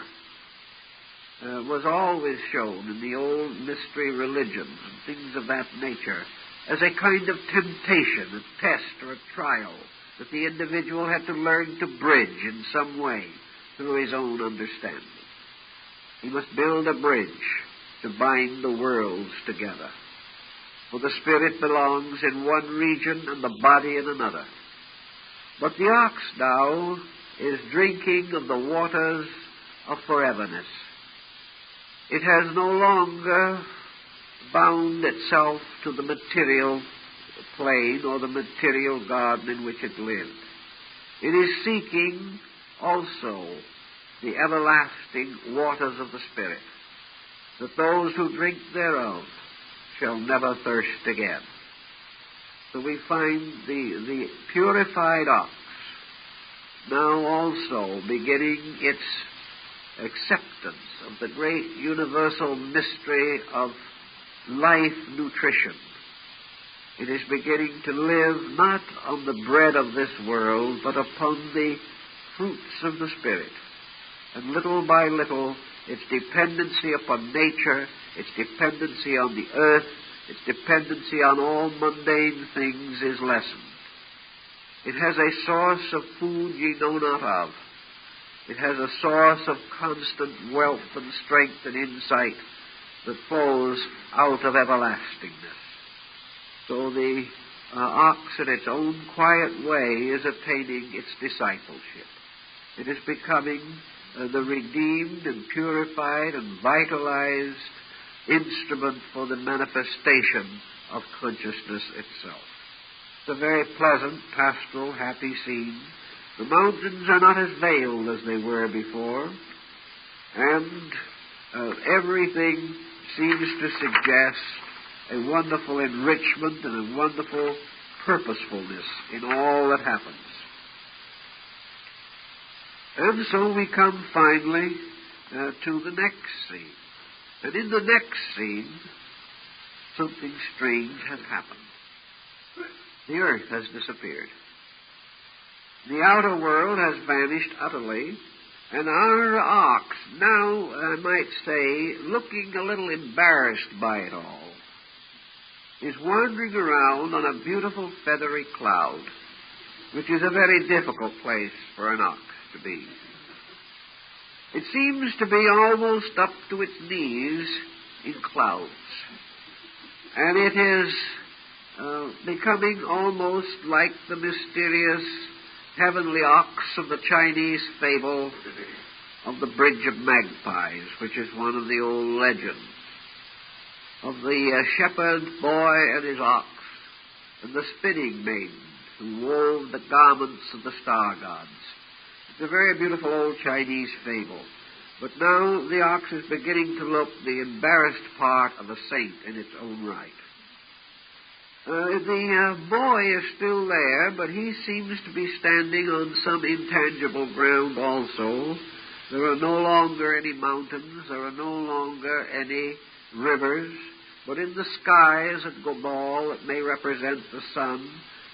was always shown in the old mystery religions and things of that nature as a kind of temptation, a test or a trial that the individual had to learn to bridge in some way through his own understanding. He must build a bridge to bind the worlds together. For the spirit belongs in one region and the body in another. But the ox now is drinking of the waters of foreverness. It has no longer bound itself to the material plane or the material garden in which it lived. It is seeking also the everlasting waters of the Spirit, that those who drink thereof shall never thirst again. So we find the purified ox now also beginning its acceptance of the great universal mystery of life nutrition. It is beginning to live not on the bread of this world, but upon the fruits of the Spirit. And little by little, its dependency upon nature, its dependency on the earth, its dependency on all mundane things is lessened. It has a source of food ye know not of. It has a source of constant wealth and strength and insight that flows out of everlastingness. So the ox in its own quiet way is attaining its discipleship. It is becoming the redeemed and purified and vitalized instrument for the manifestation of consciousness itself. It's a very pleasant, pastoral, happy scene. The mountains are not as veiled as they were before, and everything seems to suggest a wonderful enrichment and a wonderful purposefulness in all that happens. And so we come finally to the next scene. And in the next scene, something strange has happened. The earth has disappeared. The outer world has vanished utterly, And our ox, now, I might say, looking a little embarrassed by it all, is wandering around on a beautiful feathery cloud, which is a very difficult place for an ox to be. It seems to be almost up to its knees in clouds, and it is becoming almost like the mysterious heavenly ox of the Chinese fable of the Bridge of Magpies, which is one of the old legends, of the shepherd boy and his ox, and the spinning maiden who wove the garments of the star gods. It's a very beautiful old Chinese fable. But now the ox is beginning to look the embarrassed part of a saint in its own right. The boy is still there, but he seems to be standing on some intangible ground also. There are no longer any mountains, there are no longer any rivers, but in the skies at Cabala it may represent the sun,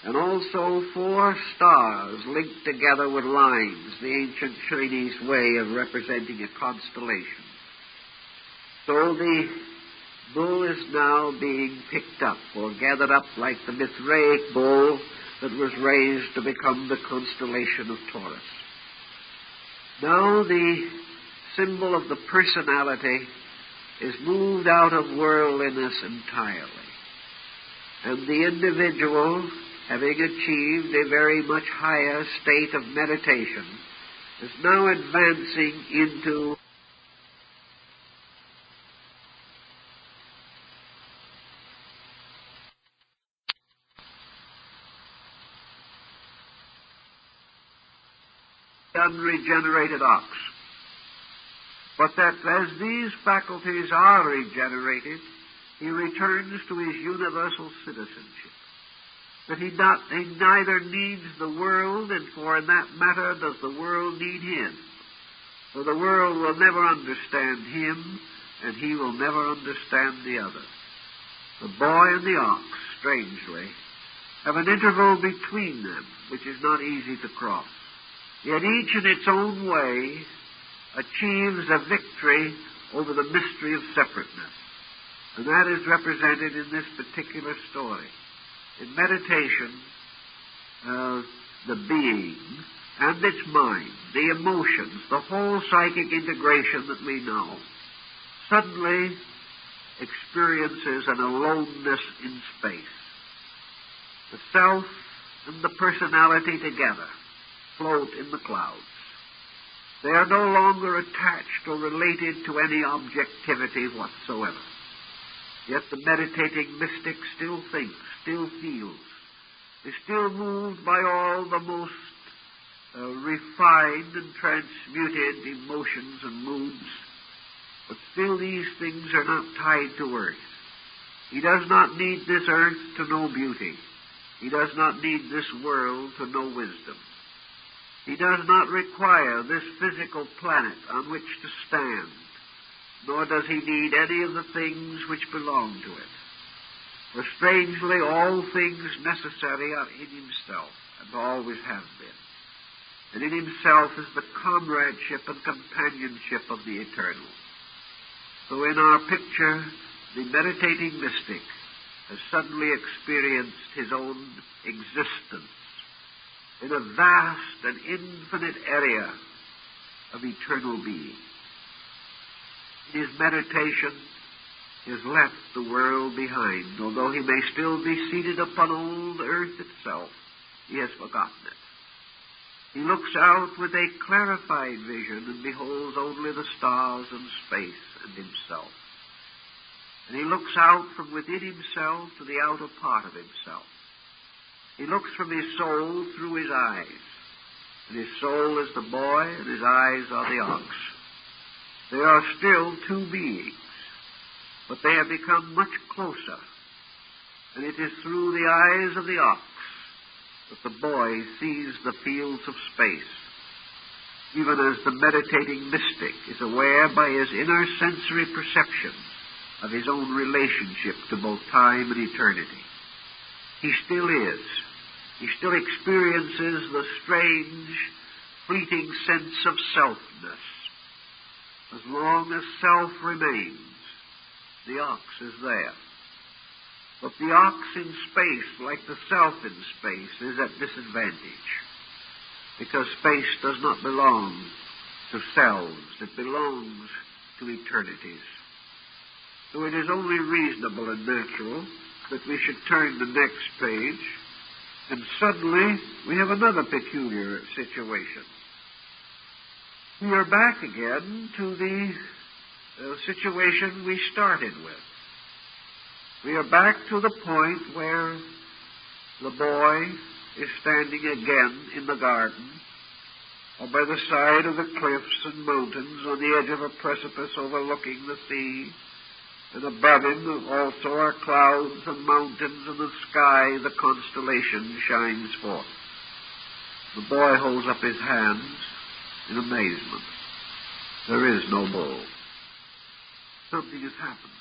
and also 4 stars linked together with lines, the ancient Chinese way of representing a constellation. So the bull is now being picked up, or gathered up like the Mithraic bull that was raised to become the constellation of Taurus. Now the symbol of the personality is moved out of worldliness entirely, and the individual, having achieved a very much higher state of meditation, is now advancing into the unregenerated ox. But that as these faculties are regenerated, he returns to his universal citizenship. That he neither needs the world, and for in that matter does the world need him. For the world will never understand him, and he will never understand the other. The boy and the ox, strangely, have an interval between them, which is not easy to cross. Yet each in its own way achieves a victory over the mystery of separateness. And that is represented in this particular story. In meditation, the being and its mind, the emotions, the whole psychic integration that we know, suddenly experiences an aloneness in space. The self and the personality together float in the clouds. They are no longer attached or related to any objectivity whatsoever. Yet the meditating mystic still thinks, still feels, is still moved by all the most refined and transmuted emotions and moods. But still these things are not tied to earth. He does not need this earth to know beauty. He does not need this world to know wisdom. He does not require this physical planet on which to stand, nor does he need any of the things which belong to it. For strangely, all things necessary are in himself, and always have been. And in himself is the comradeship and companionship of the eternal. So in our picture, the meditating mystic has suddenly experienced his own existence in a vast and infinite area of eternal being. In his meditation, he has left the world behind. Although he may still be seated upon old earth itself, he has forgotten it. He looks out with a clarified vision and beholds only the stars and space and himself. And he looks out from within himself to the outer part of himself. He looks from his soul through his eyes. And his soul is the boy, and his eyes are the ox. They are still two beings, but they have become much closer. And it is through the eyes of the ox that the boy sees the fields of space, even as the meditating mystic is aware by his inner sensory perception of his own relationship to both time and eternity. He still is. He still experiences the strange fleeting sense of selfness. As long as self remains, the ox is there. But the ox in space, like the self in space, is at disadvantage, because space does not belong to selves. It belongs to eternities. So it is only reasonable and natural that we should turn the next page, and suddenly we have another peculiar situation. We are back again to the situation we started with. We are back to the point where the boy is standing again in the garden, or by the side of the cliffs and mountains on the edge of a precipice overlooking the sea, and above him also are clouds and mountains, and the sky, the constellation, shines forth. The boy holds up his hands in amazement. There is no bull. Something has happened.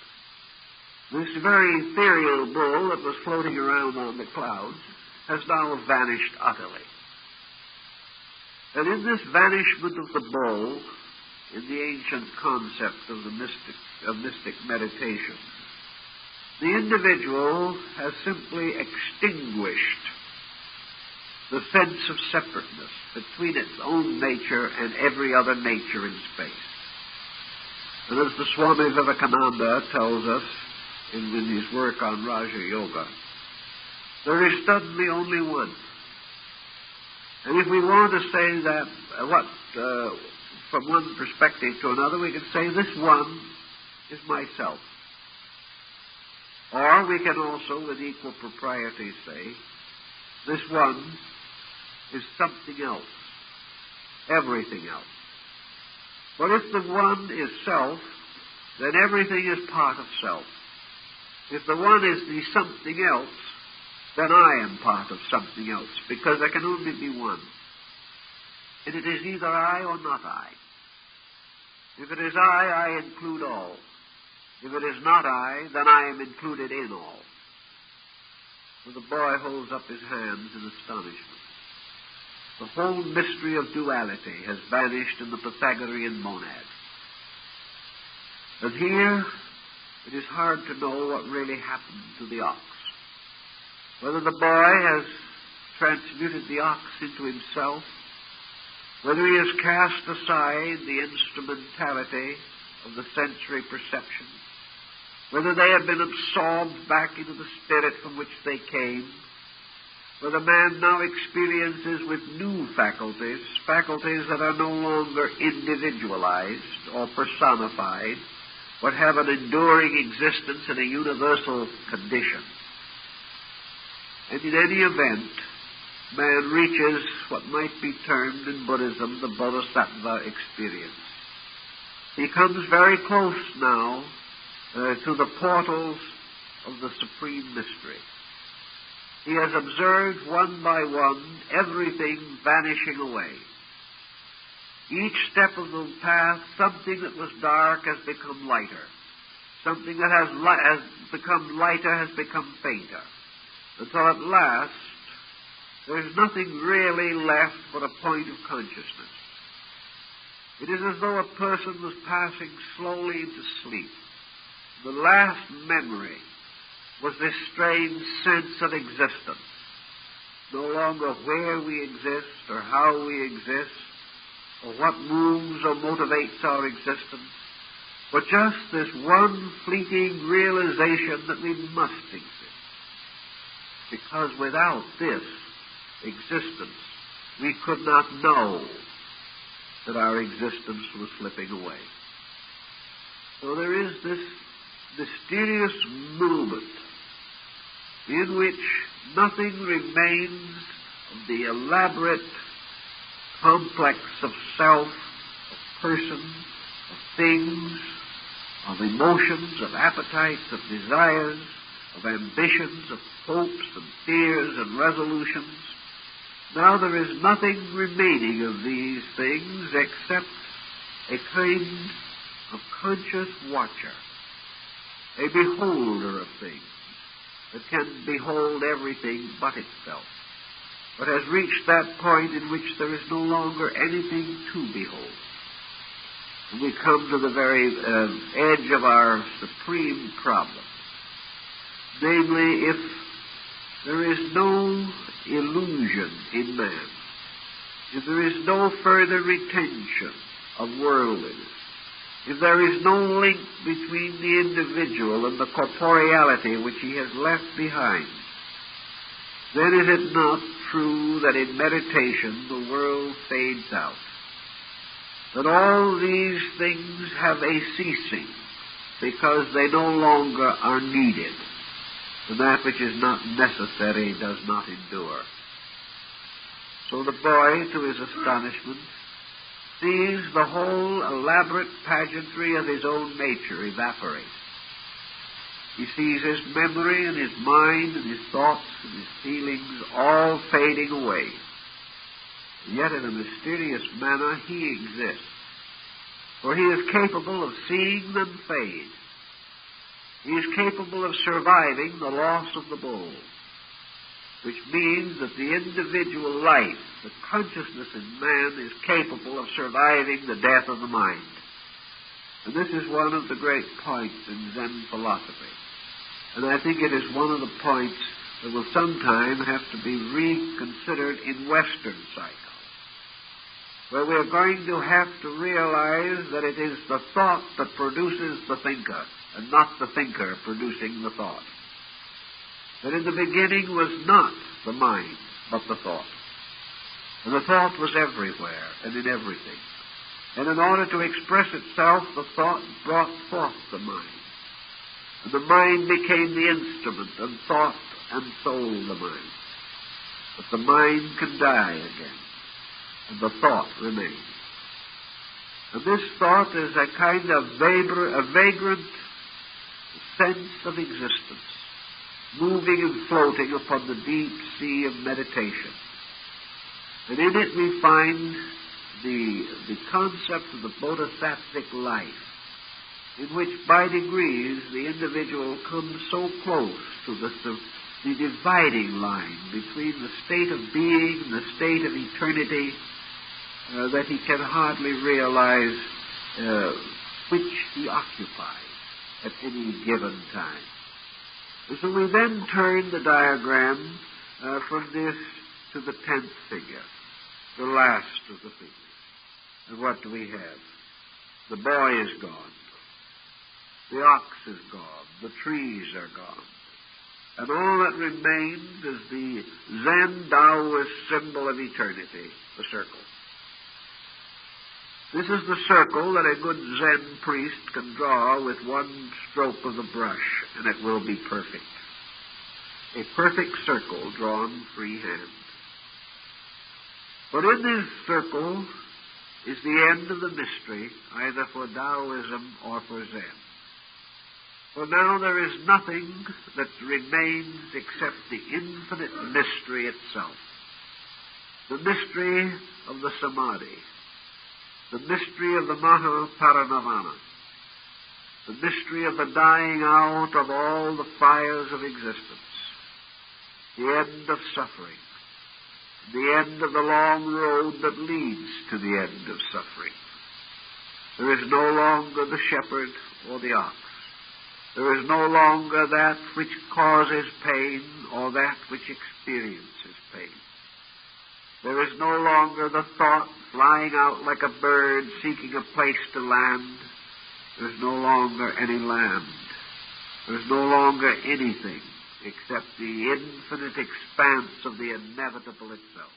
This very ethereal bull that was floating around on the clouds has now vanished utterly. And in this vanishment of the bull, in the ancient concept of the mystic meditation, the individual has simply extinguished the sense of separateness between its own nature and every other nature in space. And as the Swami Vivekananda tells us in his work on Raja Yoga, there is suddenly only one. And if we want to say that, from one perspective to another, we can say this one is myself. Or we can also, with equal propriety, say this one is something else, everything else. But if the one is self, then everything is part of self. If the one is the something else, then I am part of something else, because there can only be one. And it is either I or not I. If it is I include all. If it is not I, then I am included in all. So the boy holds up his hands in astonishment. The whole mystery of duality has vanished in the Pythagorean monad. And here, it is hard to know what really happened to the ox. Whether the boy has transmuted the ox into himself, whether he has cast aside the instrumentality of the sensory perception, whether they have been absorbed back into the spirit from which they came, whether man now experiences with new faculties, faculties that are no longer individualized or personified, but have an enduring existence in a universal condition. And in any event, man reaches what might be termed in Buddhism the Bodhisattva experience. He comes very close now to the portals of the Supreme Mystery. He has observed one by one everything vanishing away. Each step of the path, something that was dark has become lighter. Something that has become lighter has become fainter. Until at last, there's nothing really left but a point of consciousness. It is as though a person was passing slowly into sleep. The last memory was this strange sense of existence. No longer where we exist or how we exist or what moves or motivates our existence, but just this one fleeting realization that we must exist. Because without this existence, we could not know that our existence was slipping away. So there is this mysterious movement in which nothing remains of the elaborate complex of self, of person, of things, of emotions, of appetites, of desires, of ambitions, of hopes and fears and resolutions. Now there is nothing remaining of these things except a kind of conscious watcher, a beholder of things that can behold everything but itself. but has reached that point in which there is no longer anything to behold. And we come to the very edge of our supreme problem. Namely, if there is no illusion in man, if there is no further retention of worldliness, if there is no link between the individual and the corporeality which he has left behind, then is it not true that in meditation the world fades out? That all these things have a ceasing because they no longer are needed, and that which is not necessary does not endure. So the boy, to his astonishment, sees the whole elaborate pageantry of his own nature evaporate. He sees his memory and his mind and his thoughts and his feelings all fading away. Yet in a mysterious manner he exists, for he is capable of seeing them fade. He is capable of surviving the loss of the bull, which means that the individual life, the consciousness in man, is capable of surviving the death of the mind. And this is one of the great points in Zen philosophy. And I think it is one of the points that will sometime have to be reconsidered in Western psychology, where we are going to have to realize that it is the thought that produces the thinker, and not the thinker producing the thought. That in the beginning was not the mind, but the thought. And the thought was everywhere and in everything. And in order to express itself, the thought brought forth the mind. And the mind became the instrument, and thought and soul the mind. But the mind can die again, and the thought remains. And this thought is a kind of vagrant sense of existence, moving and floating upon the deep sea of meditation. And in it we find the concept of the bodhisattvic life, in which by degrees the individual comes so close to the dividing line between the state of being and the state of eternity that he can hardly realize which he occupies at any given time. And so we then turn the diagram from this to the 10th figure, the last of the figures. And what do we have? The boy is gone. The ox is gone. The trees are gone. And all that remains is the Zen Taoist symbol of eternity, the circle. This is the circle that a good Zen priest can draw with one stroke of the brush, and it will be perfect. A perfect circle drawn freehand. But in this circle is the end of the mystery, either for Taoism or for Zen. For now there is nothing that remains except the infinite mystery itself. The mystery of the Samadhi. The mystery of the Mahaparinirvana. The mystery of the dying out of all the fires of existence. The end of suffering. The end of the long road that leads to the end of suffering. There is no longer the shepherd or the ox. There is no longer that which causes pain or that which experiences pain. There is no longer the thought flying out like a bird seeking a place to land. There is no longer any land. There is no longer anything except the infinite expanse of the inevitable itself.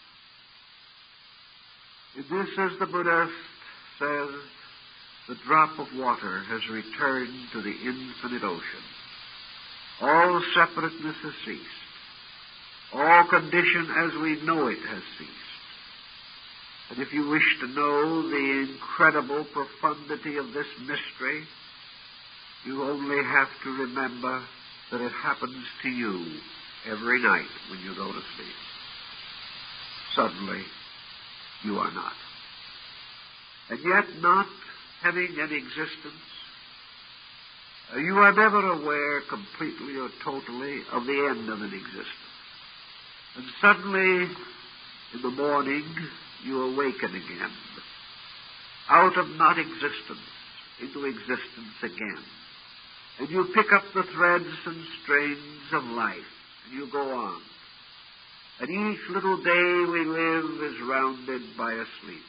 In this, as the Buddha says, the drop of water has returned to the infinite ocean. All separateness has ceased. All condition as we know it has ceased. And if you wish to know the incredible profundity of this mystery, you only have to remember that it happens to you every night when you go to sleep. Suddenly, you are not. And yet not having an existence, you are never aware completely or totally of the end of an existence. And suddenly In the morning, you awaken again, out of not existence into existence again. And you pick up the threads and strains of life, and you go on. And each little day we live is rounded by a sleep.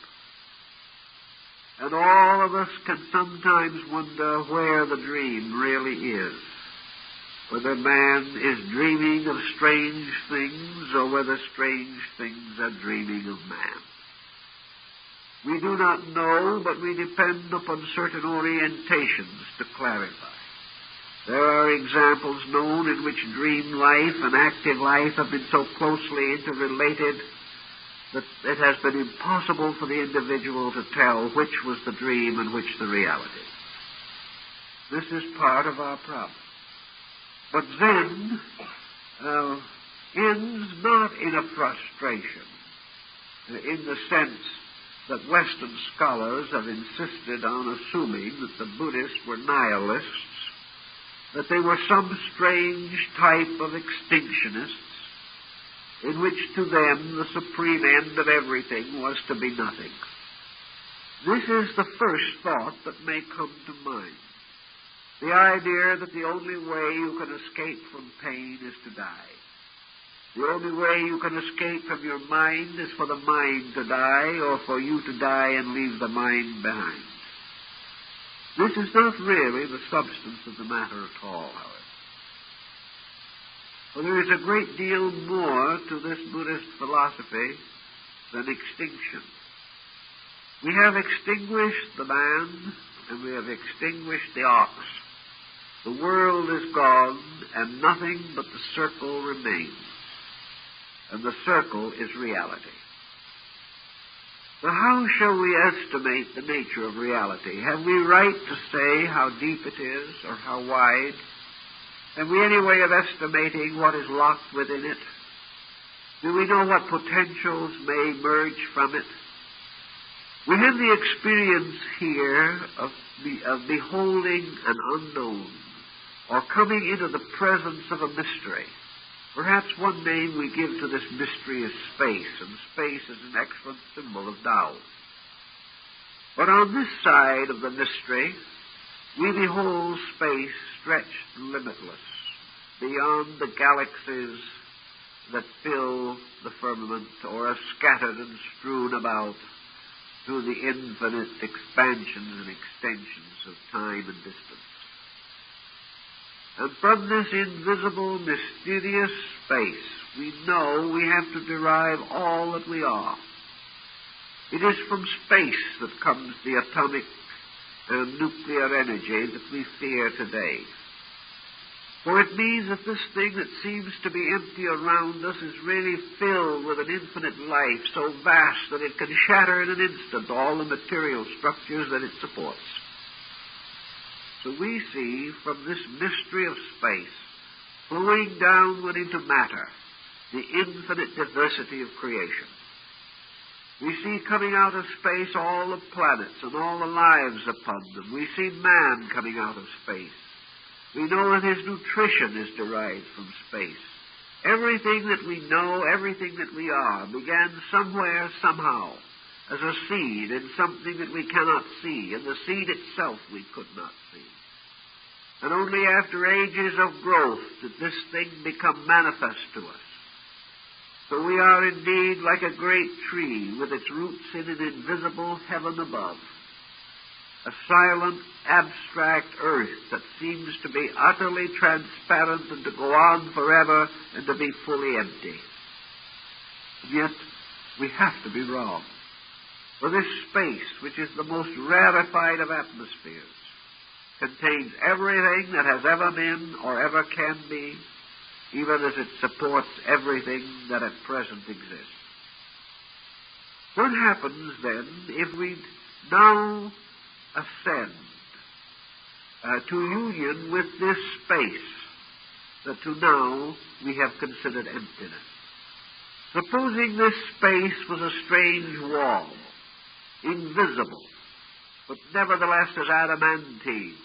And all of us can sometimes wonder where the dream really is, whether man is dreaming of strange things or whether strange things are dreaming of man. We do not know, but we depend upon certain orientations to clarify. There are examples known in which dream life and active life have been so closely interrelated that it has been impossible for the individual to tell which was the dream and which the reality. This is part of our problem. But Zen ends not in a frustration, in the sense that Western scholars have insisted on assuming that the Buddhists were nihilists, that they were some strange type of extinctionists, in which to them the supreme end of everything was to be nothing. This is the first thought that may come to mind. The idea that the only way you can escape from pain is to die. The only way you can escape from your mind is for the mind to die, or for you to die and leave the mind behind. This is not really the substance of the matter at all, however. For there is a great deal more to this Buddhist philosophy than extinction. We have extinguished the man, and we have extinguished the ox. The world is gone, and nothing but the circle remains. And the circle is reality. So how shall we estimate the nature of reality? Have we right to say how deep it is or how wide? Have we any way of estimating what is locked within it? Do we know what potentials may emerge from it? We have the experience here of beholding an unknown, or coming into the presence of a mystery. Perhaps one name we give to this mystery is space, and space is an excellent symbol of Tao. But on this side of the mystery, we behold space stretched limitless, beyond the galaxies that fill the firmament, or are scattered and strewn about through the infinite expansions and extensions of time and distance. And from this invisible, mysterious space, we know we have to derive all that we are. It is from space that comes the atomic and nuclear energy that we fear today. For it means that this thing that seems to be empty around us is really filled with an infinite life so vast that it can shatter in an instant all the material structures that it supports. So we see from this mystery of space, flowing downward into matter, the infinite diversity of creation. We see coming out of space all the planets and all the lives upon them. We see man coming out of space. We know that his nutrition is derived from space. Everything that we know, everything that we are, began somewhere, somehow, as a seed in something that we cannot see, and the seed itself we could not see. And only after ages of growth did this thing become manifest to us. So we are indeed like a great tree with its roots in an invisible heaven above, a silent, abstract earth that seems to be utterly transparent and to go on forever and to be fully empty. And yet, we have to be wrong. For this space, which is the most rarefied of atmospheres, contains everything that has ever been or ever can be, even as it supports everything that at present exists. What happens then if we now ascend to union with this space that to now we have considered emptiness? Supposing this space was a strange wall, invisible, but nevertheless as adamantine,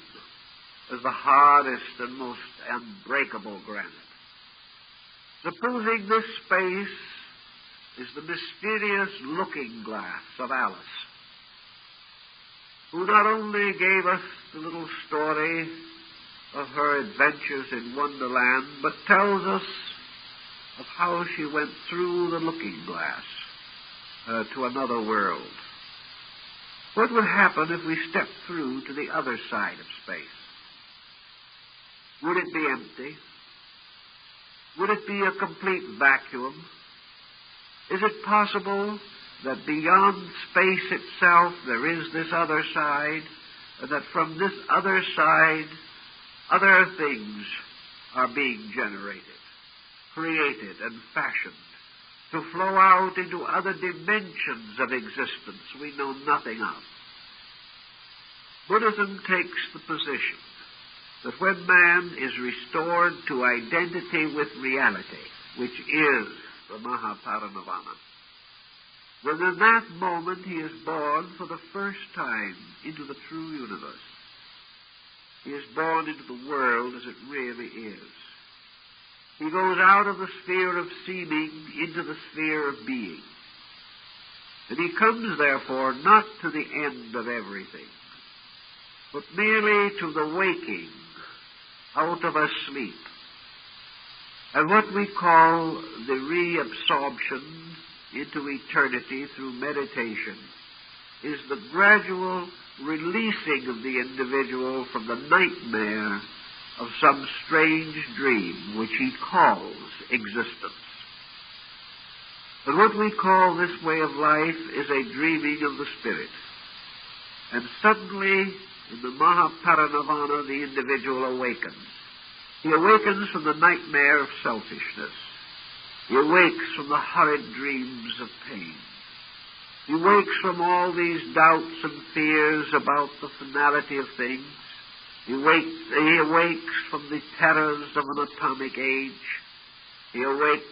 as the hardest and most unbreakable granite. Supposing this space is the mysterious looking glass of Alice, who not only gave us the little story of her adventures in Wonderland, but tells us of how she went through the looking glass to another world. What would happen if we stepped through to the other side of space? Would it be empty? Would it be a complete vacuum? Is it possible that beyond space itself there is this other side, and that from this other side other things are being generated, created, and fashioned to flow out into other dimensions of existence we know nothing of? Buddhism takes the position that when man is restored to identity with reality, which is the Mahaparinirvana, then in that moment he is born for the first time into the true universe. He is born into the world as it really is. He goes out of the sphere of seeming into the sphere of being. And he comes, therefore, not to the end of everything, but merely to the waking out of a sleep. And what we call the reabsorption into eternity through meditation is the gradual releasing of the individual from the nightmare of some strange dream which he calls existence. And what we call this way of life is a dreaming of the spirit. And suddenly, in the Mahaparinirvana, the individual awakens. He awakens from the nightmare of selfishness. He awakes from the horrid dreams of pain. He wakes from all these doubts and fears about the finality of things. He awakes from the terrors of an atomic age. He awakes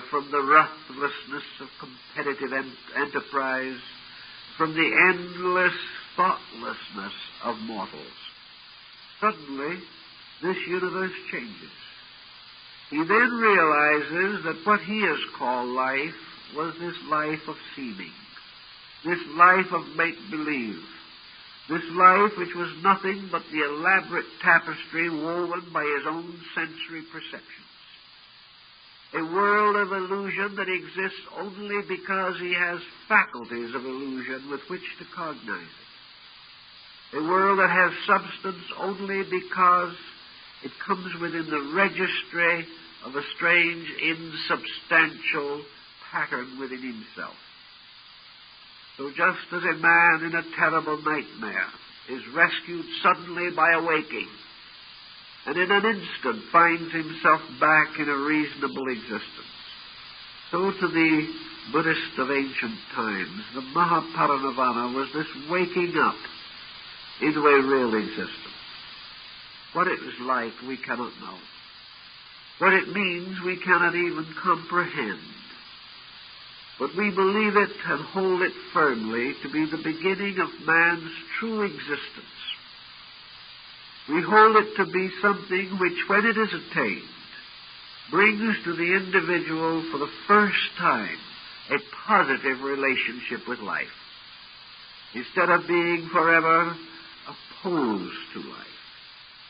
from the ruthlessness of competitive enterprise, from the endless thoughtlessness of mortals. Suddenly, this universe changes. He then realizes that what he has called life was this life of seeming, this life of make-believe, this life which was nothing but the elaborate tapestry woven by his own sensory perceptions. A world of illusion that exists only because he has faculties of illusion with which to cognize it. A world that has substance only because it comes within the registry of a strange, insubstantial pattern within himself. So just as a man in a terrible nightmare is rescued suddenly by awaking, and in an instant finds himself back in a reasonable existence, so to the Buddhist of ancient times, the Mahaparinirvana was this waking up into a real existence. What it was like, we cannot know. What it means, we cannot even comprehend. But we believe it and hold it firmly to be the beginning of man's true existence. We hold it to be something which, when it is attained, brings to the individual for the first time a positive relationship with life, instead of being forever opposed to life.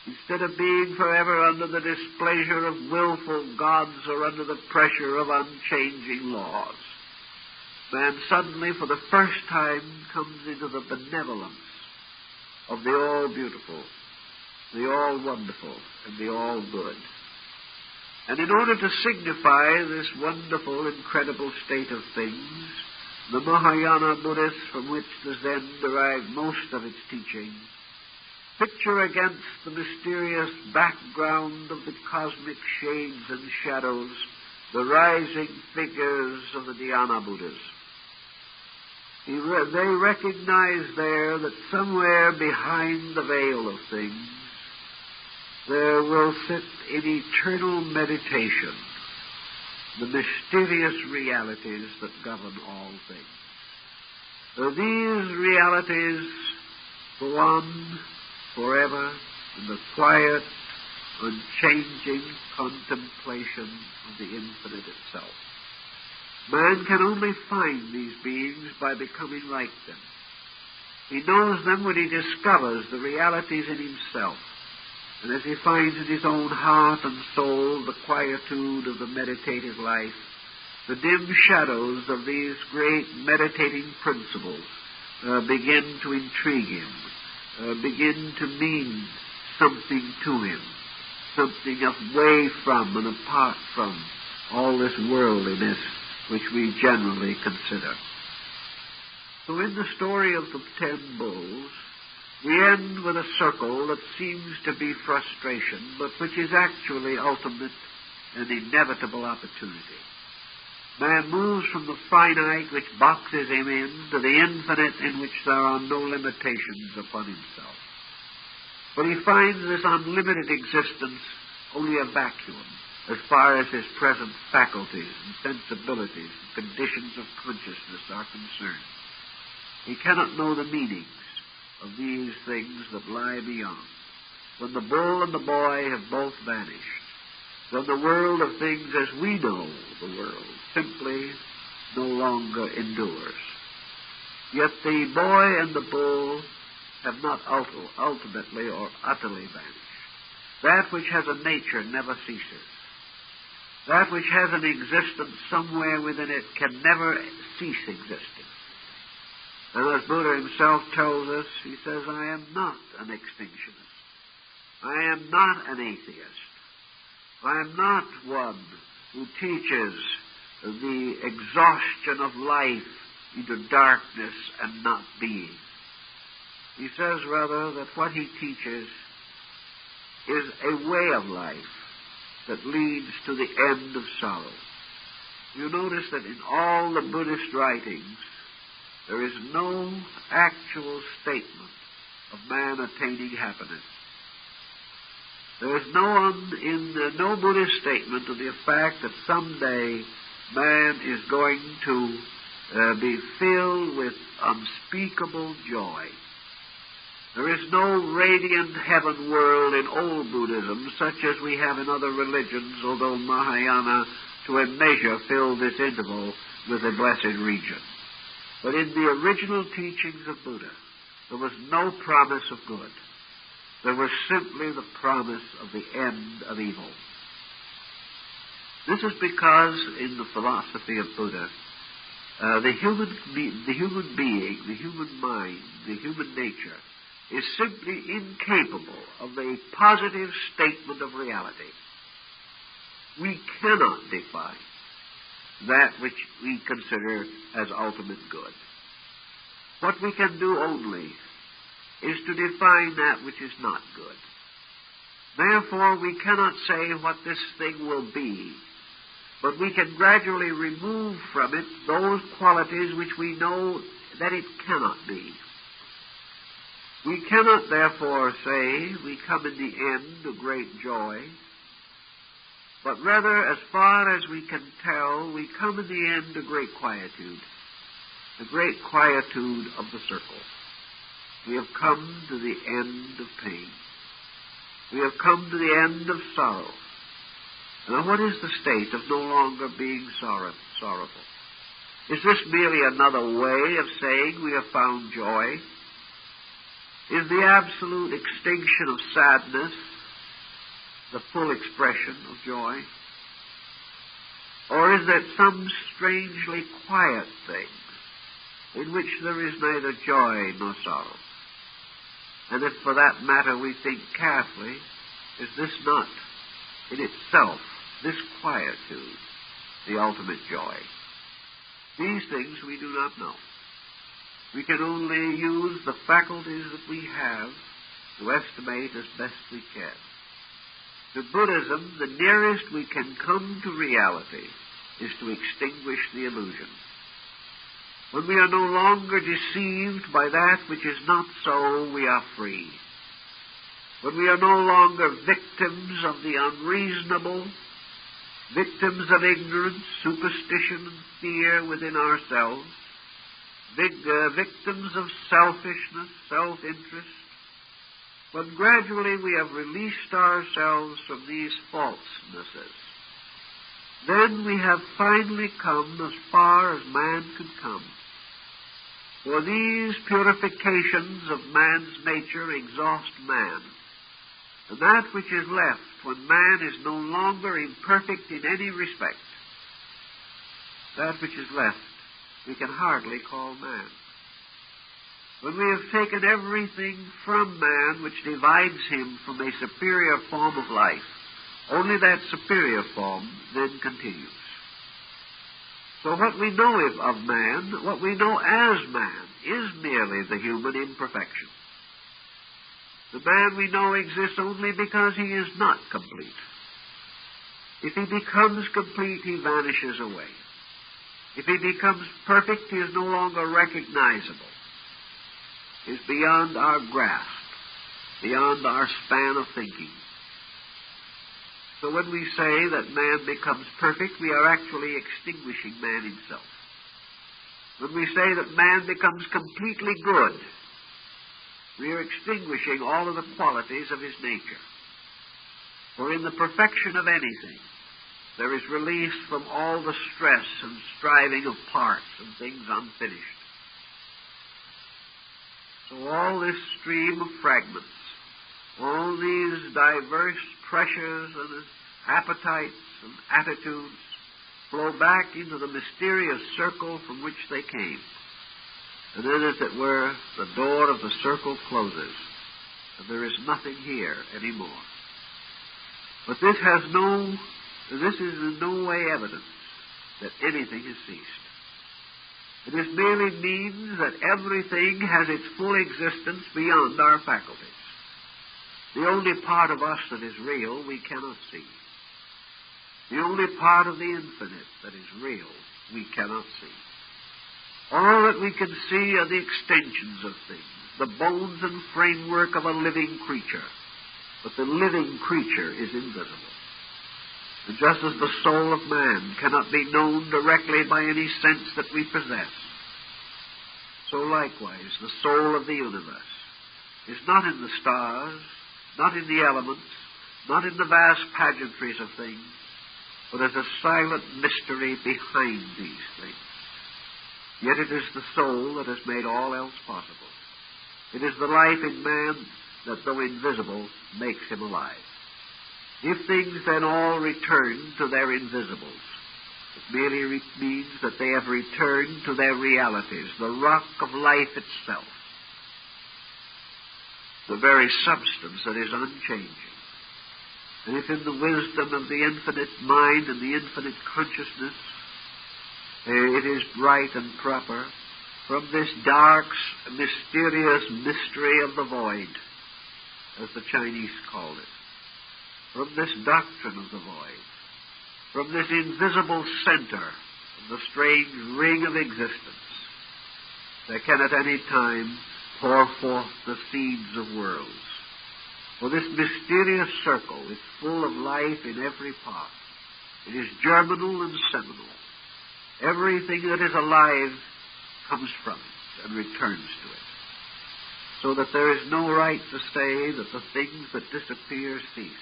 Instead of being forever under the displeasure of willful gods or under the pressure of unchanging laws, man suddenly, for the first time, comes into the benevolence of the all-beautiful, the all-wonderful, and the all-good. And in order to signify this wonderful, incredible state of things, the Mahayana Buddhists, from which the Zen derived most of its teaching, picture against the mysterious background of the cosmic shades and shadows the rising figures of the Dhyana Buddhas. They recognize there that somewhere behind the veil of things there will sit in eternal meditation the mysterious realities that govern all things. These realities go on forever in the quiet, unchanging contemplation of the infinite itself. Man can only find these beings by becoming like them. He knows them when he discovers the realities in himself, and as he finds in his own heart and soul the quietude of the meditative life, the dim shadows of these great meditating principles begin to intrigue him, begin to mean something to him, something away from and apart from all this worldliness which we generally consider. So in the story of the 10 bulls, we end with a circle that seems to be frustration, but which is actually ultimate and inevitable opportunity. Man moves from the finite, which boxes him in, to the infinite, in which there are no limitations upon himself. But he finds this unlimited existence only a vacuum, as far as his present faculties and sensibilities and conditions of consciousness are concerned. He cannot know the meanings of these things that lie beyond. When the bull and the boy have both vanished, then the world of things as we know the world simply no longer endures. Yet the boy and the bull have not ultimately or utterly vanished. That which has a nature never ceases. That which has an existence somewhere within it can never cease existing. And as Buddha himself tells us, he says, I am not an extinctionist. I am not an atheist. I am not one who teaches the exhaustion of life into darkness and not being. He says, rather, that what he teaches is a way of life that leads to the end of sorrow. You notice that in all the Buddhist writings, there is no actual statement of man attaining happiness. There is no Buddhist statement to the fact that someday man is going to be filled with unspeakable joy. There is no radiant heaven world in old Buddhism such as we have in other religions, although Mahayana to a measure filled this interval with a blessed region. But in the original teachings of Buddha, there was no promise of good. There was simply the promise of the end of evil. This is because in the philosophy of Buddha, the human being, the human mind, the human nature is simply incapable of a positive statement of reality. We cannot define that which we consider as ultimate good. What we can do only is to define that which is not good. Therefore, we cannot say what this thing will be, but we can gradually remove from it those qualities which we know that it cannot be. We cannot, therefore, say we come in the end to great joy, but rather, as far as we can tell, we come in the end to great quietude, the great quietude of the circle. We have come to the end of pain. We have come to the end of sorrow. Now, what is the state of no longer being sorrowful? Is this merely another way of saying we have found joy? Is the absolute extinction of sadness the full expression of joy? Or is it some strangely quiet thing in which there is neither joy nor sorrow? And if for that matter we think carefully, is this not in itself, this quietude, the ultimate joy? These things we do not know. We can only use the faculties that we have to estimate as best we can. To Buddhism, the nearest we can come to reality is to extinguish the illusion. When we are no longer deceived by that which is not so, we are free. When we are no longer victims of the unreasonable, victims of ignorance, superstition, and fear within ourselves, victims of selfishness, self-interest, when gradually we have released ourselves from these falsenesses, then we have finally come as far as man could come. For these purifications of man's nature exhaust man. And that which is left when man is no longer imperfect in any respect, that which is left we can hardly call man. When we have taken everything from man which divides him from a superior form of life, only that superior form then continues. So what we know of man, what we know as man, is merely the human imperfection. The man we know exists only because he is not complete. If he becomes complete, he vanishes away. If he becomes perfect, he is no longer recognizable. He is beyond our grasp, beyond our span of thinking. So when we say that man becomes perfect, we are actually extinguishing man himself. When we say that man becomes completely good, we are extinguishing all of the qualities of his nature. For in the perfection of anything, there is release from all the stress and striving of parts and things unfinished. So all this stream of fragments, all these diverse pressures and appetites and attitudes flow back into the mysterious circle from which they came. And then, as it were, the door of the circle closes, and there is nothing here anymore. But this is in no way evidence that anything has ceased. It merely means that everything has its full existence beyond our faculties. The only part of us that is real we cannot see. The only part of the infinite that is real we cannot see. All that we can see are the extensions of things, the bones and framework of a living creature. But the living creature is invisible. And just as the soul of man cannot be known directly by any sense that we possess, so likewise the soul of the universe is not in the stars, not in the elements, not in the vast pageantries of things, but as a silent mystery behind these things. Yet it is the soul that has made all else possible. It is the life in man that, though invisible, makes him alive. If things then all return to their invisibles, it merely means that they have returned to their realities, the rock of life itself, the very substance that is unchanging. And if in the wisdom of the infinite mind and the infinite consciousness it is right and proper, from this dark, mysterious mystery of the void, as the Chinese call it, from this doctrine of the void, from this invisible center of the strange ring of existence, there can at any time pour forth the seeds of worlds. For this mysterious circle is full of life in every part. It is germinal and seminal. Everything that is alive comes from it and returns to it. So that there is no right to say that the things that disappear cease,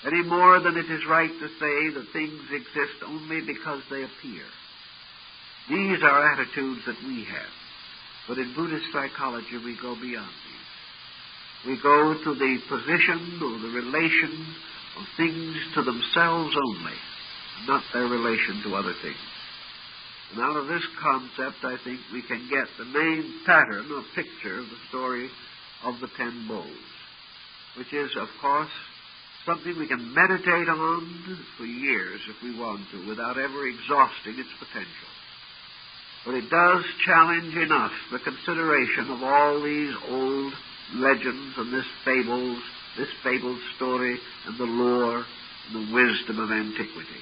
any more than it is right to say that things exist only because they appear. These are attitudes that we have. But in Buddhist psychology we go beyond these. We go to the position or the relation of things to themselves only, not their relation to other things. And out of this concept, I think, we can get the main pattern or picture of the story of the 10 bowls, which is, of course, something we can meditate on for years if we want to, without ever exhausting its potential. But it does challenge in us the consideration of all these old legends and this fabled story and the lore and the wisdom of antiquity.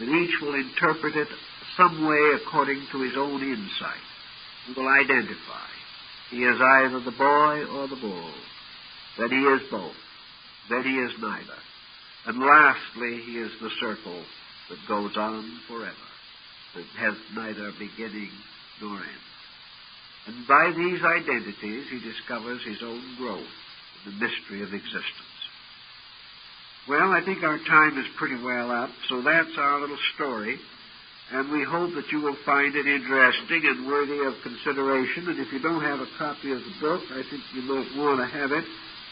And each will interpret it some way according to his own insight. He will identify. He is either the boy or the bull. Then he is both. Then he is neither. And lastly, he is the circle that goes on forever, that has neither beginning nor end. And by these identities, he discovers his own growth in the mystery of existence. Well, I think our time is pretty well up, so that's our little story. And we hope that you will find it interesting and worthy of consideration. And if you don't have a copy of the book, I think you might want to have it,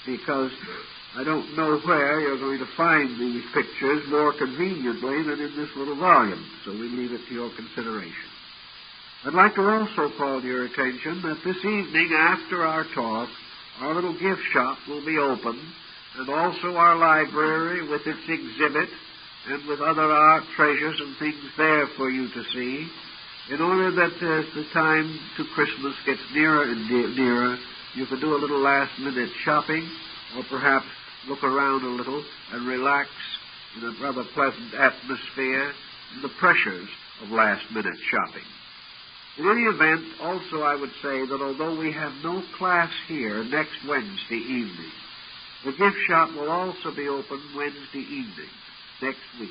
because I don't know where you're going to find these pictures more conveniently than in this little volume. So we leave it to your consideration. I'd like to also call to your attention that this evening, after our talk, our little gift shop will be open, and also our library with its exhibit and with other art treasures and things there for you to see, in order that as the time to Christmas gets nearer and nearer, you can do a little last-minute shopping, or perhaps look around a little and relax in a rather pleasant atmosphere in the pressures of last-minute shopping. In any event, also I would say that although we have no class here next Wednesday evening, the gift shop will also be open Wednesday evening next week,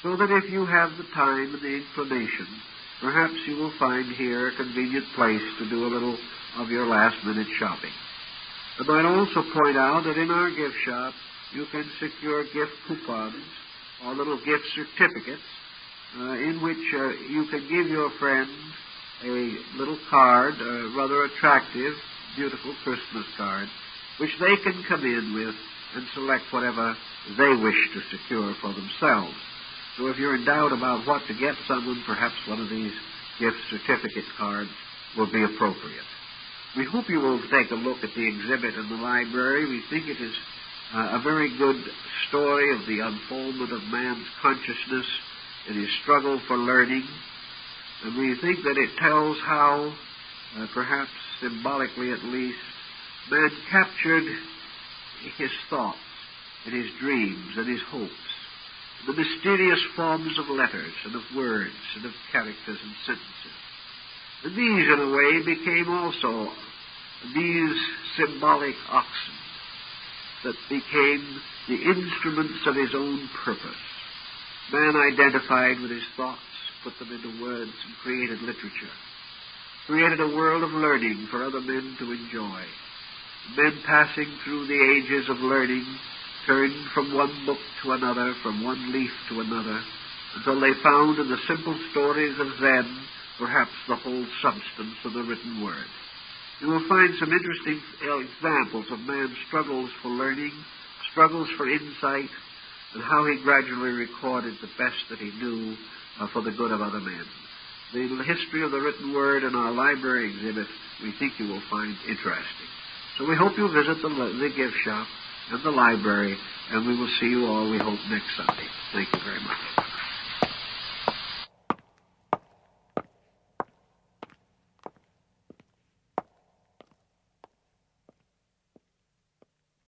so that if you have the time and the inclination, perhaps you will find here a convenient place to do a little of your last-minute shopping. I might also point out that in our gift shop you can secure gift coupons or little gift certificates in which you can give your friends a little card, a rather attractive, beautiful Christmas card, which they can come in with and select whatever they wish to secure for themselves. So if you're in doubt about what to get someone, perhaps one of these gift certificate cards will be appropriate. We hope you will take a look at the exhibit in the library. We think it is a very good story of the unfoldment of man's consciousness in his struggle for learning. And we think that it tells how, perhaps symbolically at least, man captured his thoughts and his dreams and his hopes, the mysterious forms of letters and of words and of characters and sentences. And these, in a way, became also these symbolic oxen that became the instruments of his own purpose. Man identified with his thoughts, put them into words, and created literature, created a world of learning for other men to enjoy. Men passing through the ages of learning turned from one book to another, from one leaf to another, until they found in the simple stories of Zen perhaps the whole substance of the written word. You will find some interesting examples of man's struggles for learning, struggles for insight, and how he gradually recorded the best that he knew for the good of other men. The history of the written word in our library exhibit we think you will find interesting. So we hope you'll visit the gift shop and the library, and we will see you all, we hope, next Sunday. Thank you very much.